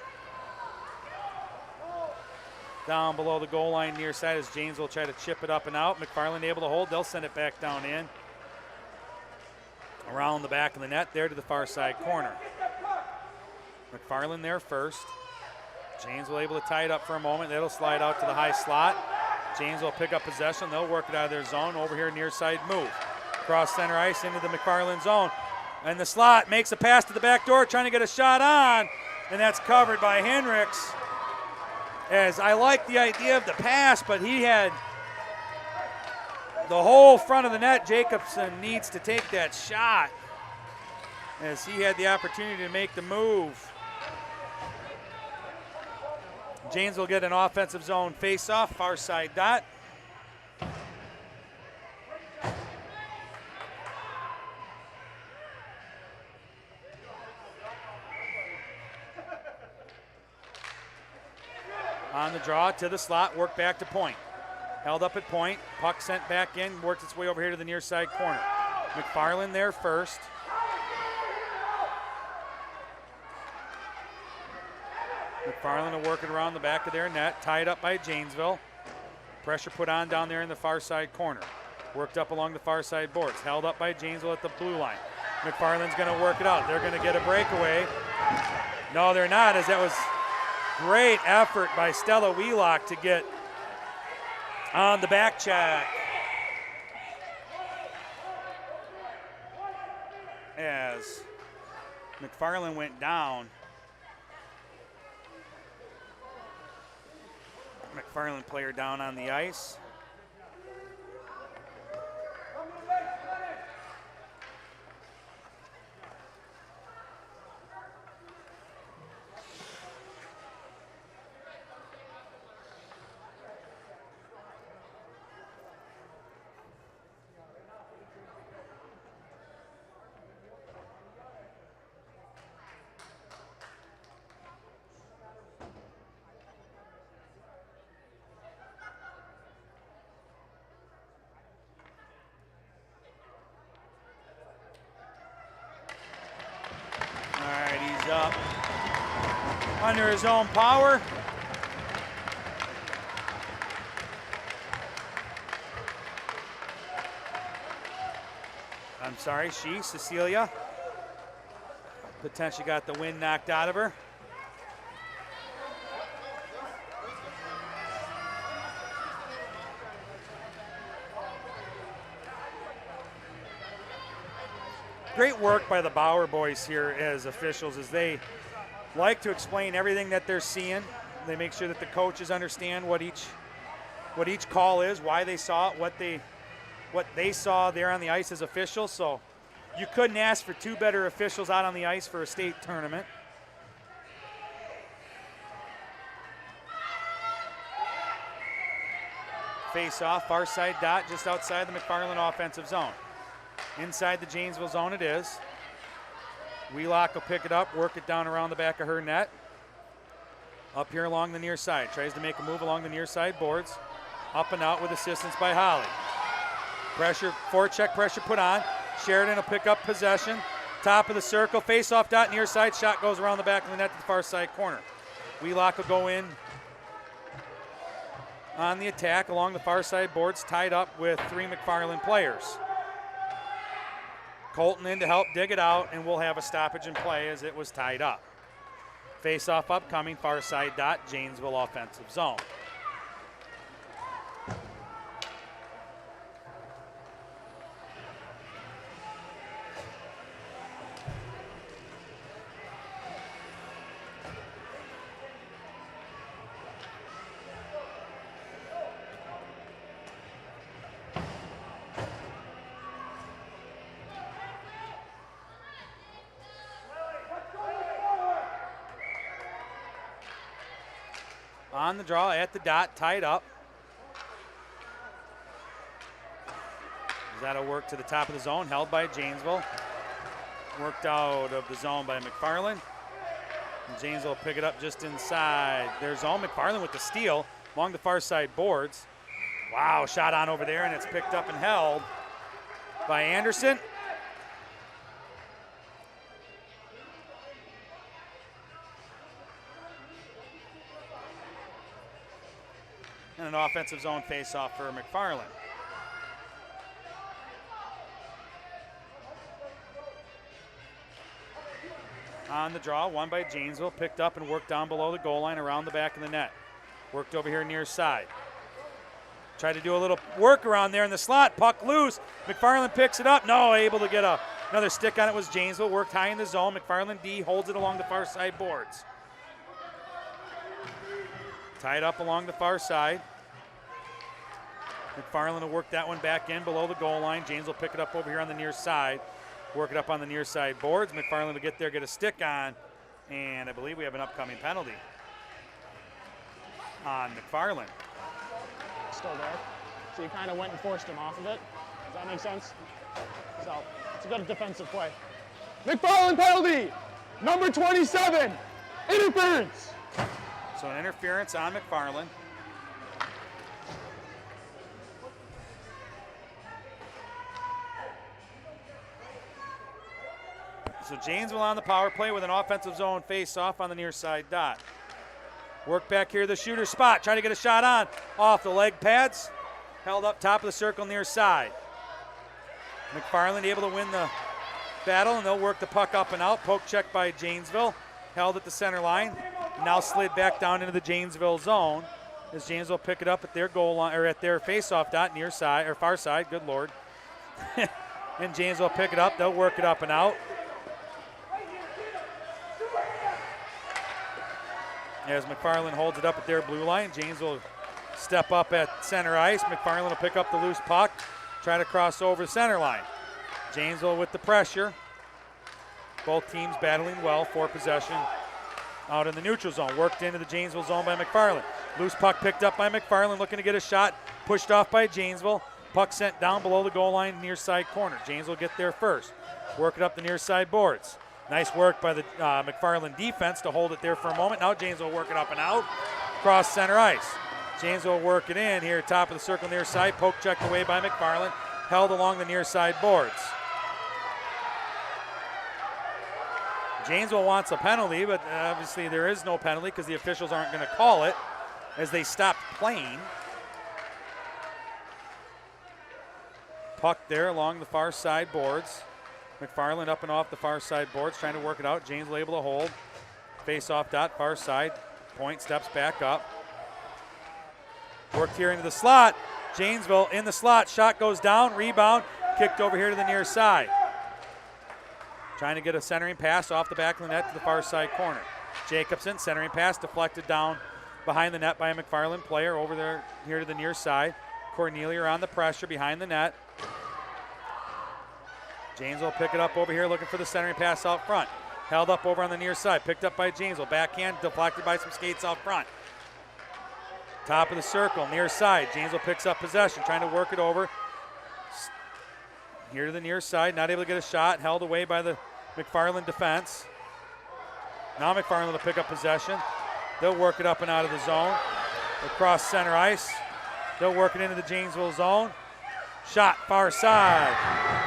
Down below the goal line near side as James will try to chip it up and out. McFarland able to hold. They'll send it back down in. Around the back of the net there to the far side corner. Mcfarland there first. Janesville able to tie it up for a moment. That'll slide out to the high slot. Janesville will pick up possession. They'll work it out of their zone. Over here near side move. Cross center ice into the Mcfarland zone. And the slot makes a pass to the back door, trying to get a shot on. And that's covered by Hendricks. As I like the idea of the pass, but he had the whole front of the net. Jacobson needs to take that shot as he had the opportunity to make the move. James will get an offensive zone face-off, far side dot. On the draw to the slot, work back to point. Held up at point, puck sent back in, worked its way over here to the near side corner. Mcfarland there first. Mcfarland will work it around the back of their net, tied up by Janesville. Pressure put on down there in the far side corner. Worked up along the far side boards, held up by Janesville at the blue line. Mcfarland's gonna work it out. They're gonna get a breakaway. No, they're not, as that was great effort by Stella Wheelock to get on the back check. As Mcfarland went down. Mcfarland player down on the ice. Up under his own power. I'm sorry, Cecilia, potentially got the wind knocked out of her. Great work by the Bauer boys here as officials, as they like to explain everything that they're seeing. They make sure that the coaches understand what each call is, why they saw it, what they saw there on the ice as officials. So you couldn't ask for two better officials out on the ice for a state tournament. Face off, far side dot, just outside the Mcfarland offensive zone. Inside the Janesville zone it is. Wheelock will pick it up, work it down around the back of her net. Up here along the near side. Tries to make a move along the near side boards. Up and out with assistance by Holly. Pressure, forecheck pressure put on. Sheridan will pick up possession. Top of the circle, face-off dot, near side. Shot goes around the back of the net to the far side corner. Wheelock will go in on the attack along the far side boards, tied up with three Mcfarland players. Colton in to help dig it out, and we'll have a stoppage in play as it was tied up. Face-off upcoming, far side dot, Janesville offensive zone. On the draw at the dot, tied up. That'll work to the top of the zone, held by Janesville. Worked out of the zone by Mcfarland. And Janesville will pick it up just inside their zone. Mcfarland with the steal along the far side boards. Wow, shot on over there, and it's picked up and held by Anderson. And an offensive zone face-off for Mcfarland. on the draw, won by Janesville, picked up and worked down below the goal line around the back of the net. Worked over here near side. Tried to do a little work around there in the slot, puck loose. McFarland picks it up, no, able to get another stick on it was Janesville, worked high in the zone. McFarland D holds it along the far side boards. Tied up along the far side. McFarland will work that one back in below the goal line. James will pick it up over here on the near side. Work it up on the near side boards. McFarland will get there, get a stick on, and I believe we have an upcoming penalty on McFarland. Still there. So you kind of went and forced him off of it. Does that make sense? So it's a good defensive play. Mcfarland penalty, number 27, interference. So an interference on McFarland. So Janesville on the power play with an offensive zone face-off on the near side dot. Work back here, the shooter spot, trying to get a shot on, off the leg pads, held up top of the circle near side. McFarland able to win the battle, and they'll work the puck up and out. Poke check by Janesville, held at the center line, now slid back down into the Janesville zone as Janesville pick it up at their goal line, or at their face-off dot near side, or far side, good Lord. And Janesville pick it up, they'll work it up and out. As McFarland holds it up at their blue line, James will step up at center ice. McFarland will pick up the loose puck, try to cross over the center line. Janesville with the pressure. Both teams battling well for possession out in the neutral zone. Worked into the Janesville zone by McFarland. Loose puck picked up by McFarland, looking to get a shot, pushed off by Janesville. Puck sent down below the goal line, near side corner. Janesville get there first. Work it up the near side boards. Nice work by the McFarland defense to hold it there for a moment. Now James will work it up and out, cross center ice. James will work it in here, top of the circle near side. Poke checked away by McFarland, held along the near side boards. Janesville wants a penalty, but obviously there is no penalty because the officials aren't going to call it as they stopped playing. Puck there along the far side boards. McFarland up and off the far side boards, trying to work it out. James able to hold. Face off dot, far side. Point steps back up. Worked here into the slot. Janesville in the slot. Shot goes down, rebound. Kicked over here to the near side. Trying to get a centering pass off the back of the net to the far side corner. Jacobson, centering pass, deflected down behind the net by a McFarland player over there here to the near side. Cornelia on the pressure behind the net. James will pick it up over here, looking for the centering pass out front. Held up over on the near side, picked up by Janesville. Backhand, deflected by some skates out front. Top of the circle, near side. Janesville picks up possession, trying to work it over. Here to the near side, not able to get a shot. Held away by the McFarland defense. Now McFarland will pick up possession. They'll work it up and out of the zone. Across center ice. They'll work it into the Janesville zone. Shot far side.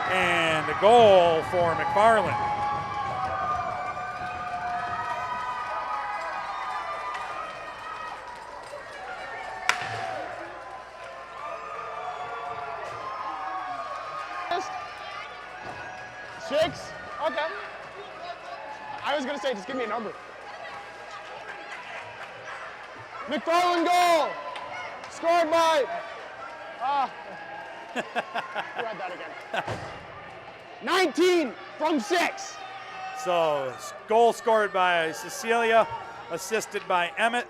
And a goal for McFarland. Six? Okay. I was going to say, just give me a number. McFarland goal! Scored by... read that again. 19 from 6. So, goal scored by Cecilia, assisted by Emmett.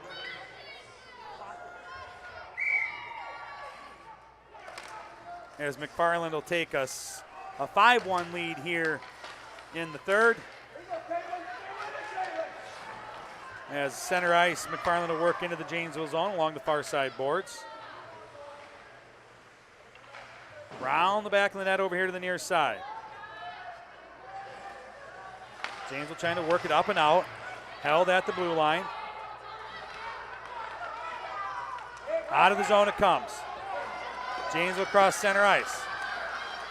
As McFarland will take us a 5-1 lead here in the third. As center ice, McFarland will work into the Janesville zone along the far side boards. Round the back of the net over here to the near side. Janesville trying to work it up and out. Held at the blue line. Out of the zone it comes. Janesville across center ice.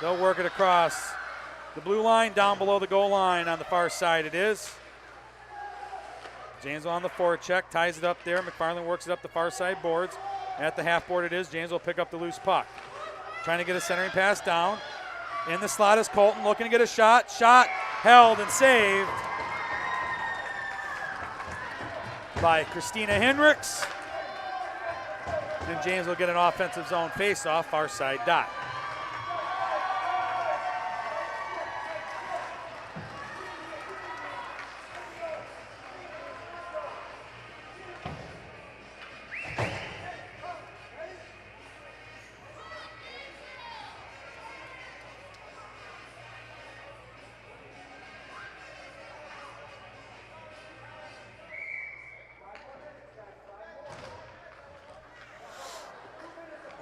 They'll work it across the blue line, down below the goal line on the far side it is. Janesville on the forecheck, ties it up there. McFarland works it up the far side boards. At the half board it is. Janesville will pick up the loose puck. Trying to get a centering pass down. In the slot is Colton looking to get a shot. Shot held and saved by Christina Hendricks. And James will get an offensive zone face-off, far side dot.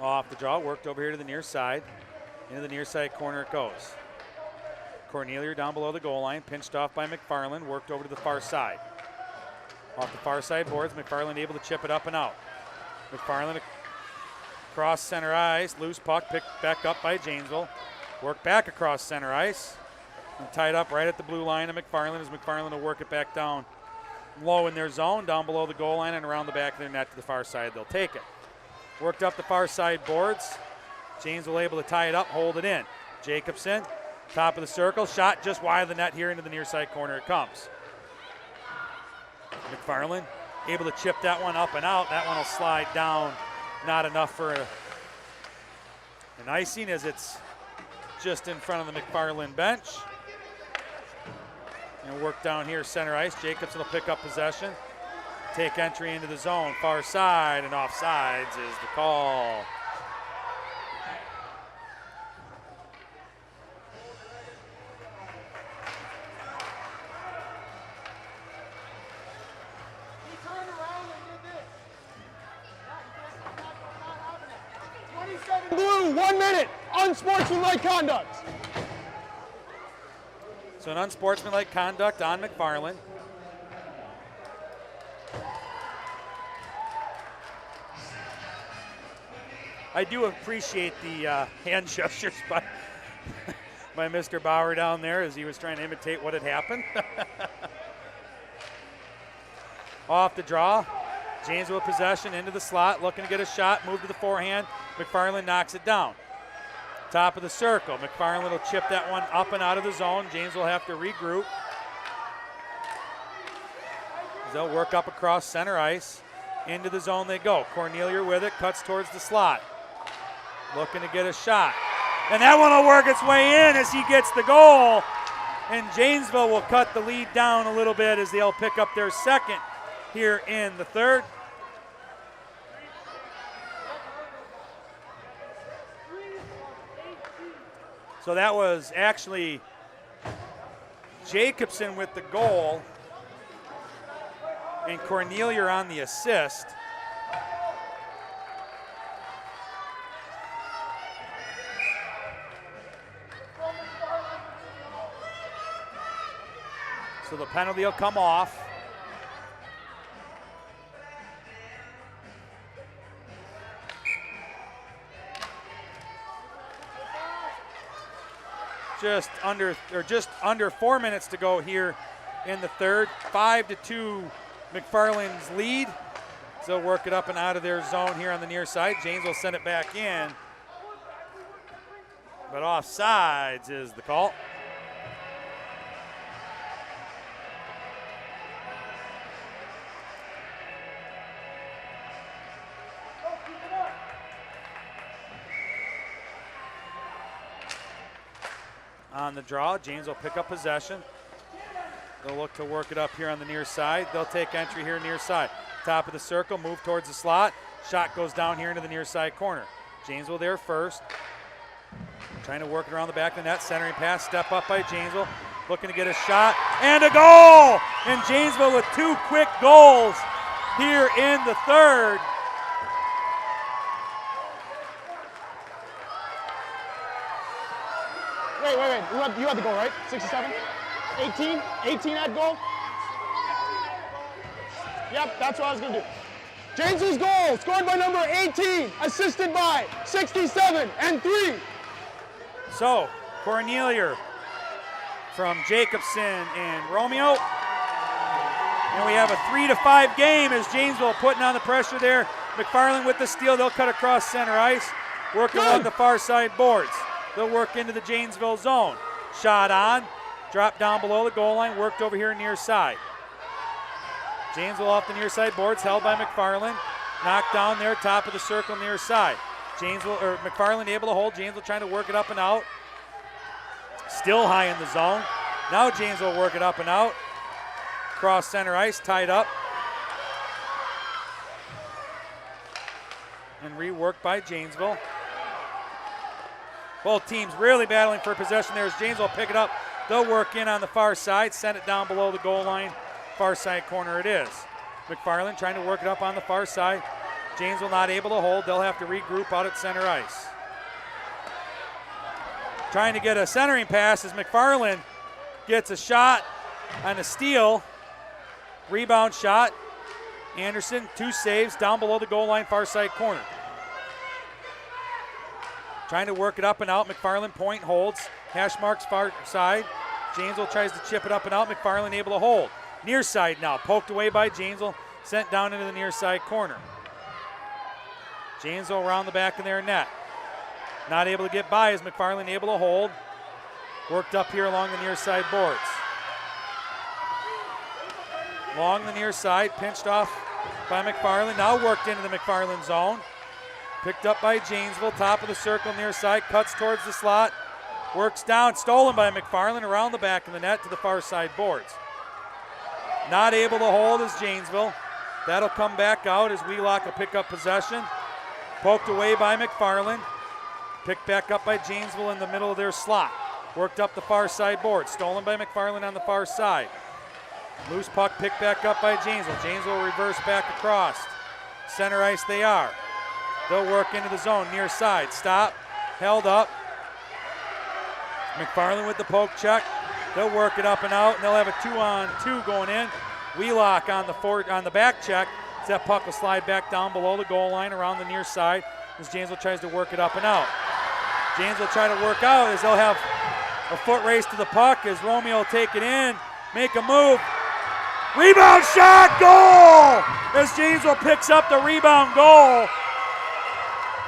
Off the draw, worked over here to the near side. Into the near side corner it goes. Cornelia down below the goal line, pinched off by Mcfarland, worked over to the far side. Off the far side boards, Mcfarland able to chip it up and out. Mcfarland across center ice, loose puck, picked back up by Janesville. Work back across center ice, and tied up right at the blue line of Mcfarland as Mcfarland will work it back down low in their zone, down below the goal line and around the back of their net to the far side. They'll take it. Worked up the far side boards. Janesville able to tie it up, hold it in. Jacobson, top of the circle, shot just wide of the net here into the near side corner it comes. Mcfarland able to chip that one up and out. That one will slide down, not enough for an icing as it's just in front of the Mcfarland bench. And work down here center ice. Jacobson will pick up possession. Take entry into the zone, far side, and offsides is the call. He turned around and did this. Not happening. 27. Blue, 1 minute. Unsportsmanlike conduct. So an unsportsmanlike conduct on Mcfarland. I do appreciate the hand gestures by by Mr. Bauer down there as he was trying to imitate what had happened. Off the draw, Janesville possession into the slot, looking to get a shot, move to the forehand. Mcfarland knocks it down. Top of the circle, Mcfarland will chip that one up and out of the zone. Janesville will have to regroup. They'll work up across center ice. Into the zone they go. Cornelia with it, cuts towards the slot. Looking to get a shot. And that one will work its way in as he gets the goal. And Janesville will cut the lead down a little bit as they'll pick up their second here in the third. So that was actually Jacobson with the goal and Cornelia on the assist. So the penalty will come off. Just under 4 minutes to go here in the third. 5-2 Mcfarland's lead. So they'll work it up and out of their zone here on the near side. James will send it back in. But offsides is the call. On the draw, James will pick up possession. They'll look to work it up here on the near side. They'll take entry here near side. Top of the circle, move towards the slot. Shot goes down here into the near side corner. Janesville there first. Trying to work it around the back of the net. Centering pass, step up by Janesville. Looking to get a shot and a goal! And Janesville with 2 quick goals here in the third. Wait. You had the goal, right? 67? 18? 18 had goal? Yep, that's what I was going to do. James's goal, scored by number 18, assisted by 67 and 3. So, Cornelia from Jacobson and Romeo. And we have a 3-5 game as Janesville putting on the pressure there. Mcfarland with the steal. They'll cut across center ice, work along the far side boards. They'll work into the Janesville zone. Shot on, dropped down below the goal line, worked over here near side. Janesville off the near side boards, held by McFarland. Knocked down there, top of the circle near side. McFarland able to hold. Janesville trying to work it up and out. Still high in the zone. Now Janesville work it up and out. Cross center ice, tied up. And reworked by Janesville. Both teams really battling for possession there as Janesville pick it up. They'll work in on the far side, send it down below the goal line. Far side corner it is. McFarland trying to work it up on the far side. Janesville not able to hold. They'll have to regroup out at center ice. Trying to get a centering pass as McFarland gets a shot on a steal. Rebound shot. Anderson, 2 saves down below the goal line, far side corner. Trying to work it up and out. McFarland point holds. Hash marks far side. Janesville tries to chip it up and out. McFarland able to hold. Near side now, poked away by Janesville, sent down into the near side corner. Janesville around the back of their net. Not able to get by as McFarland able to hold. Worked up here along the near side boards. Along the near side, pinched off by McFarland. Now worked into the McFarland zone. Picked up by Janesville, top of the circle near side, cuts towards the slot. Works down, stolen by McFarland around the back of the net to the far side boards. Not able to hold is Janesville. That'll come back out as Wheelock will pick up possession. Poked away by McFarland. Picked back up by Janesville in the middle of their slot. Worked up the far side board. Stolen by McFarland on the far side. Loose puck picked back up by Janesville. Janesville reverse back across. Center ice they are. They'll work into the zone near side. Stop. Held up. McFarland with the poke check. They'll work it up and out, and they'll have a 2-on-2 going in. Wheelock on the back check. As that puck will slide back down below the goal line around the near side as Janesville tries to work it up and out. Janesville try to work out as they'll have a foot race to the puck as Romeo will take it in, make a move. Rebound shot, goal! As Janesville picks up the rebound goal.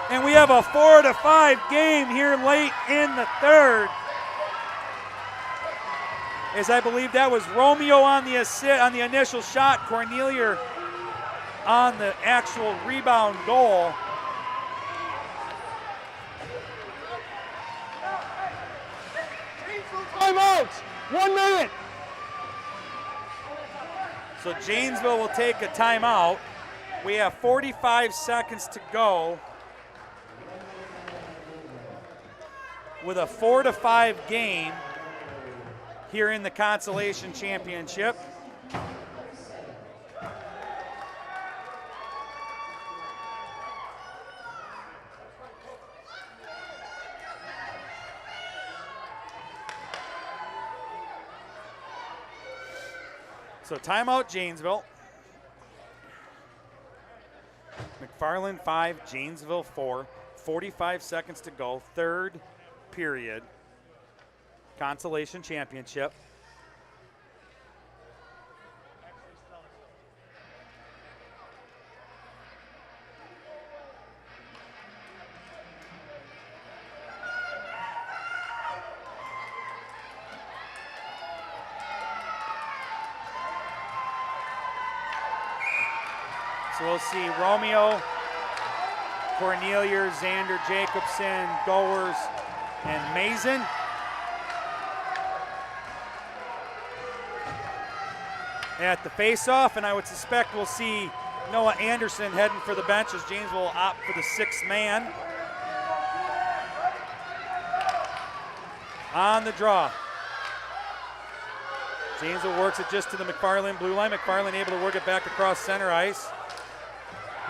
And we have a 4-5 game here late in the third. As I believe that was Romeo on the assist, on the initial shot, Cornelia on the actual rebound goal. Timeout! 1 minute! So Janesville will take a timeout. We have 45 seconds to go. With a 4-5 game here in the Consolation Championship. So timeout Janesville. McFarland 5, Janesville 4. 45 seconds to go, third period. Consolation Championship. So we'll see Romeo, Cornelia, Xander Jacobson, Goers, and Mason. At the face-off, and I would suspect we'll see Noah Anderson heading for the bench as Janesville will opt for the 6th man. On the draw. Janesville works it just to the McFarland blue line. McFarland able to work it back across center ice.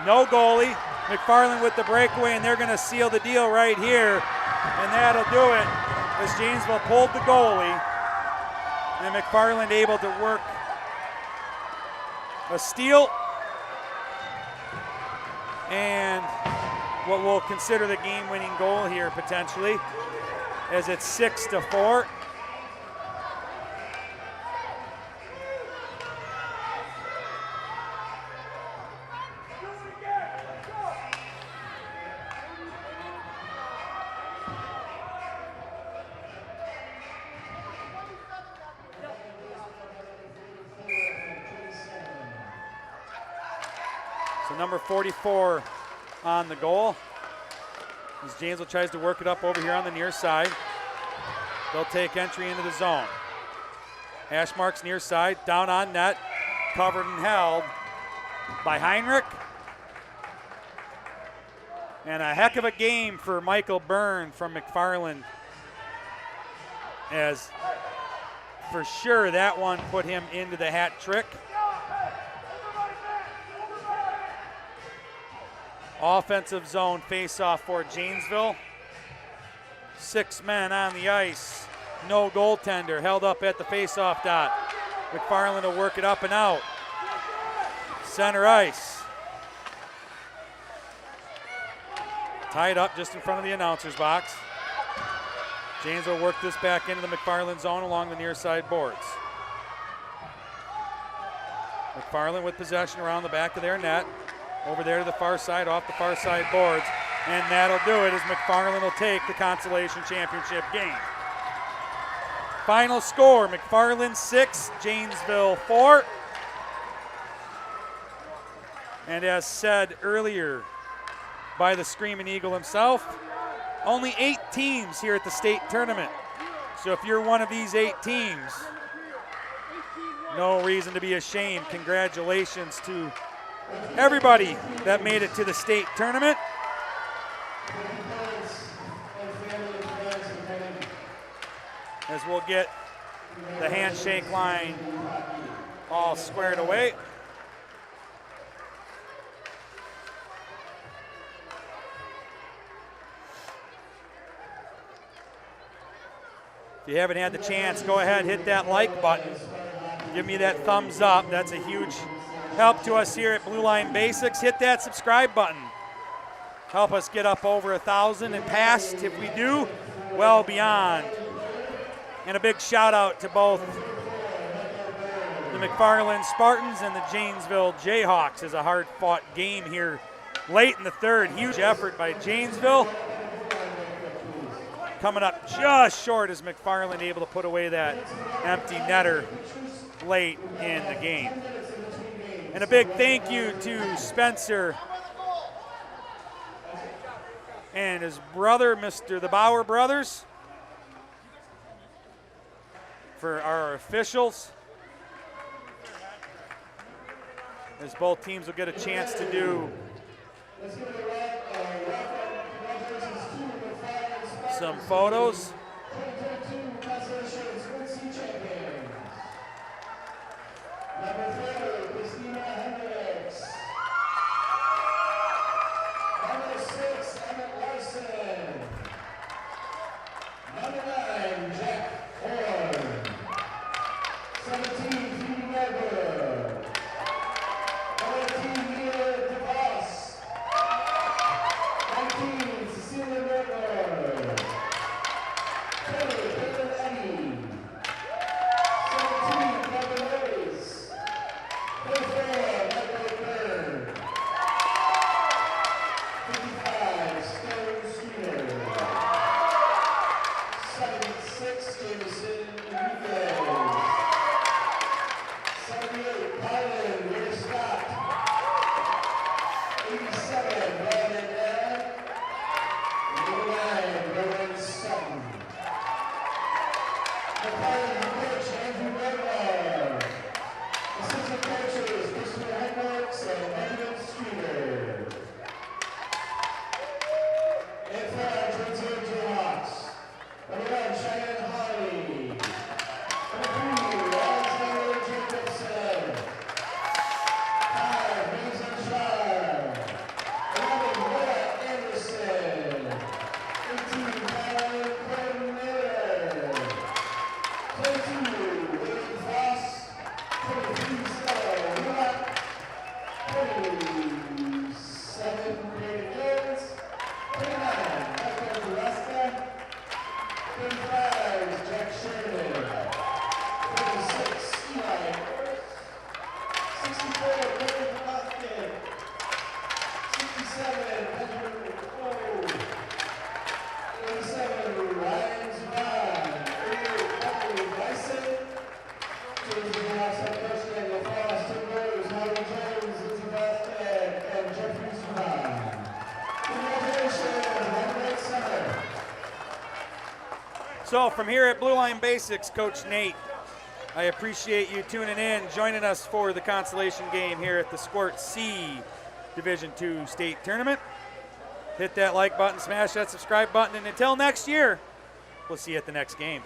No goalie. McFarland with the breakaway, and they're going to seal the deal right here. And that'll do it as Janesville pulled the goalie. And McFarland able to work a steal and what we'll consider the game-winning goal here potentially, as it's 6-4. number 44 on the goal. As Janesville tries to work it up over here on the near side. They'll take entry into the zone. Hash marks near side, down on net, covered and held by Heinrich. And a heck of a game for Michael Byrne from Mcfarland, as for sure that one put him into the hat trick. Offensive zone face-off for Janesville. 6 men on the ice. No goaltender, held up at the face-off dot. McFarland will work it up and out. Center ice. Tied up just in front of the announcer's box. Janesville will work this back into the McFarland zone along the near side boards. McFarland with possession around the back of their net. Over there to the far side, off the far side boards. And that'll do it as McFarland will take the Consolation Championship game. Final score, McFarland 6, Janesville 4. And as said earlier by the Screaming Eagle himself, only 8 teams here at the state tournament. So if you're one of these 8 teams, no reason to be ashamed. Congratulations to everybody that made it to the state tournament. As we'll get the handshake line all squared away. If you haven't had the chance, go ahead, hit that like button. Give me that thumbs up. That's a huge help to us here at Blue Line Basics. Hit that subscribe button. Help us get up over 1,000 and past. If we do, well beyond. And a big shout out to both the McFarland Spartans and the Janesville Jayhawks as a hard-fought game here late in the third. Huge effort by Janesville. Coming up just short as McFarland able to put away that empty netter late in the game. And a big thank you to Spencer and his brother, Mr. the Bauer brothers, for our officials, as both teams will get a chance to do some photos. So from here at Blue Line Basics, Coach Nate, I appreciate you tuning in, joining us for the consolation game here at the Squirt C Division II State Tournament. Hit that like button, smash that subscribe button, and until next year, we'll see you at the next game.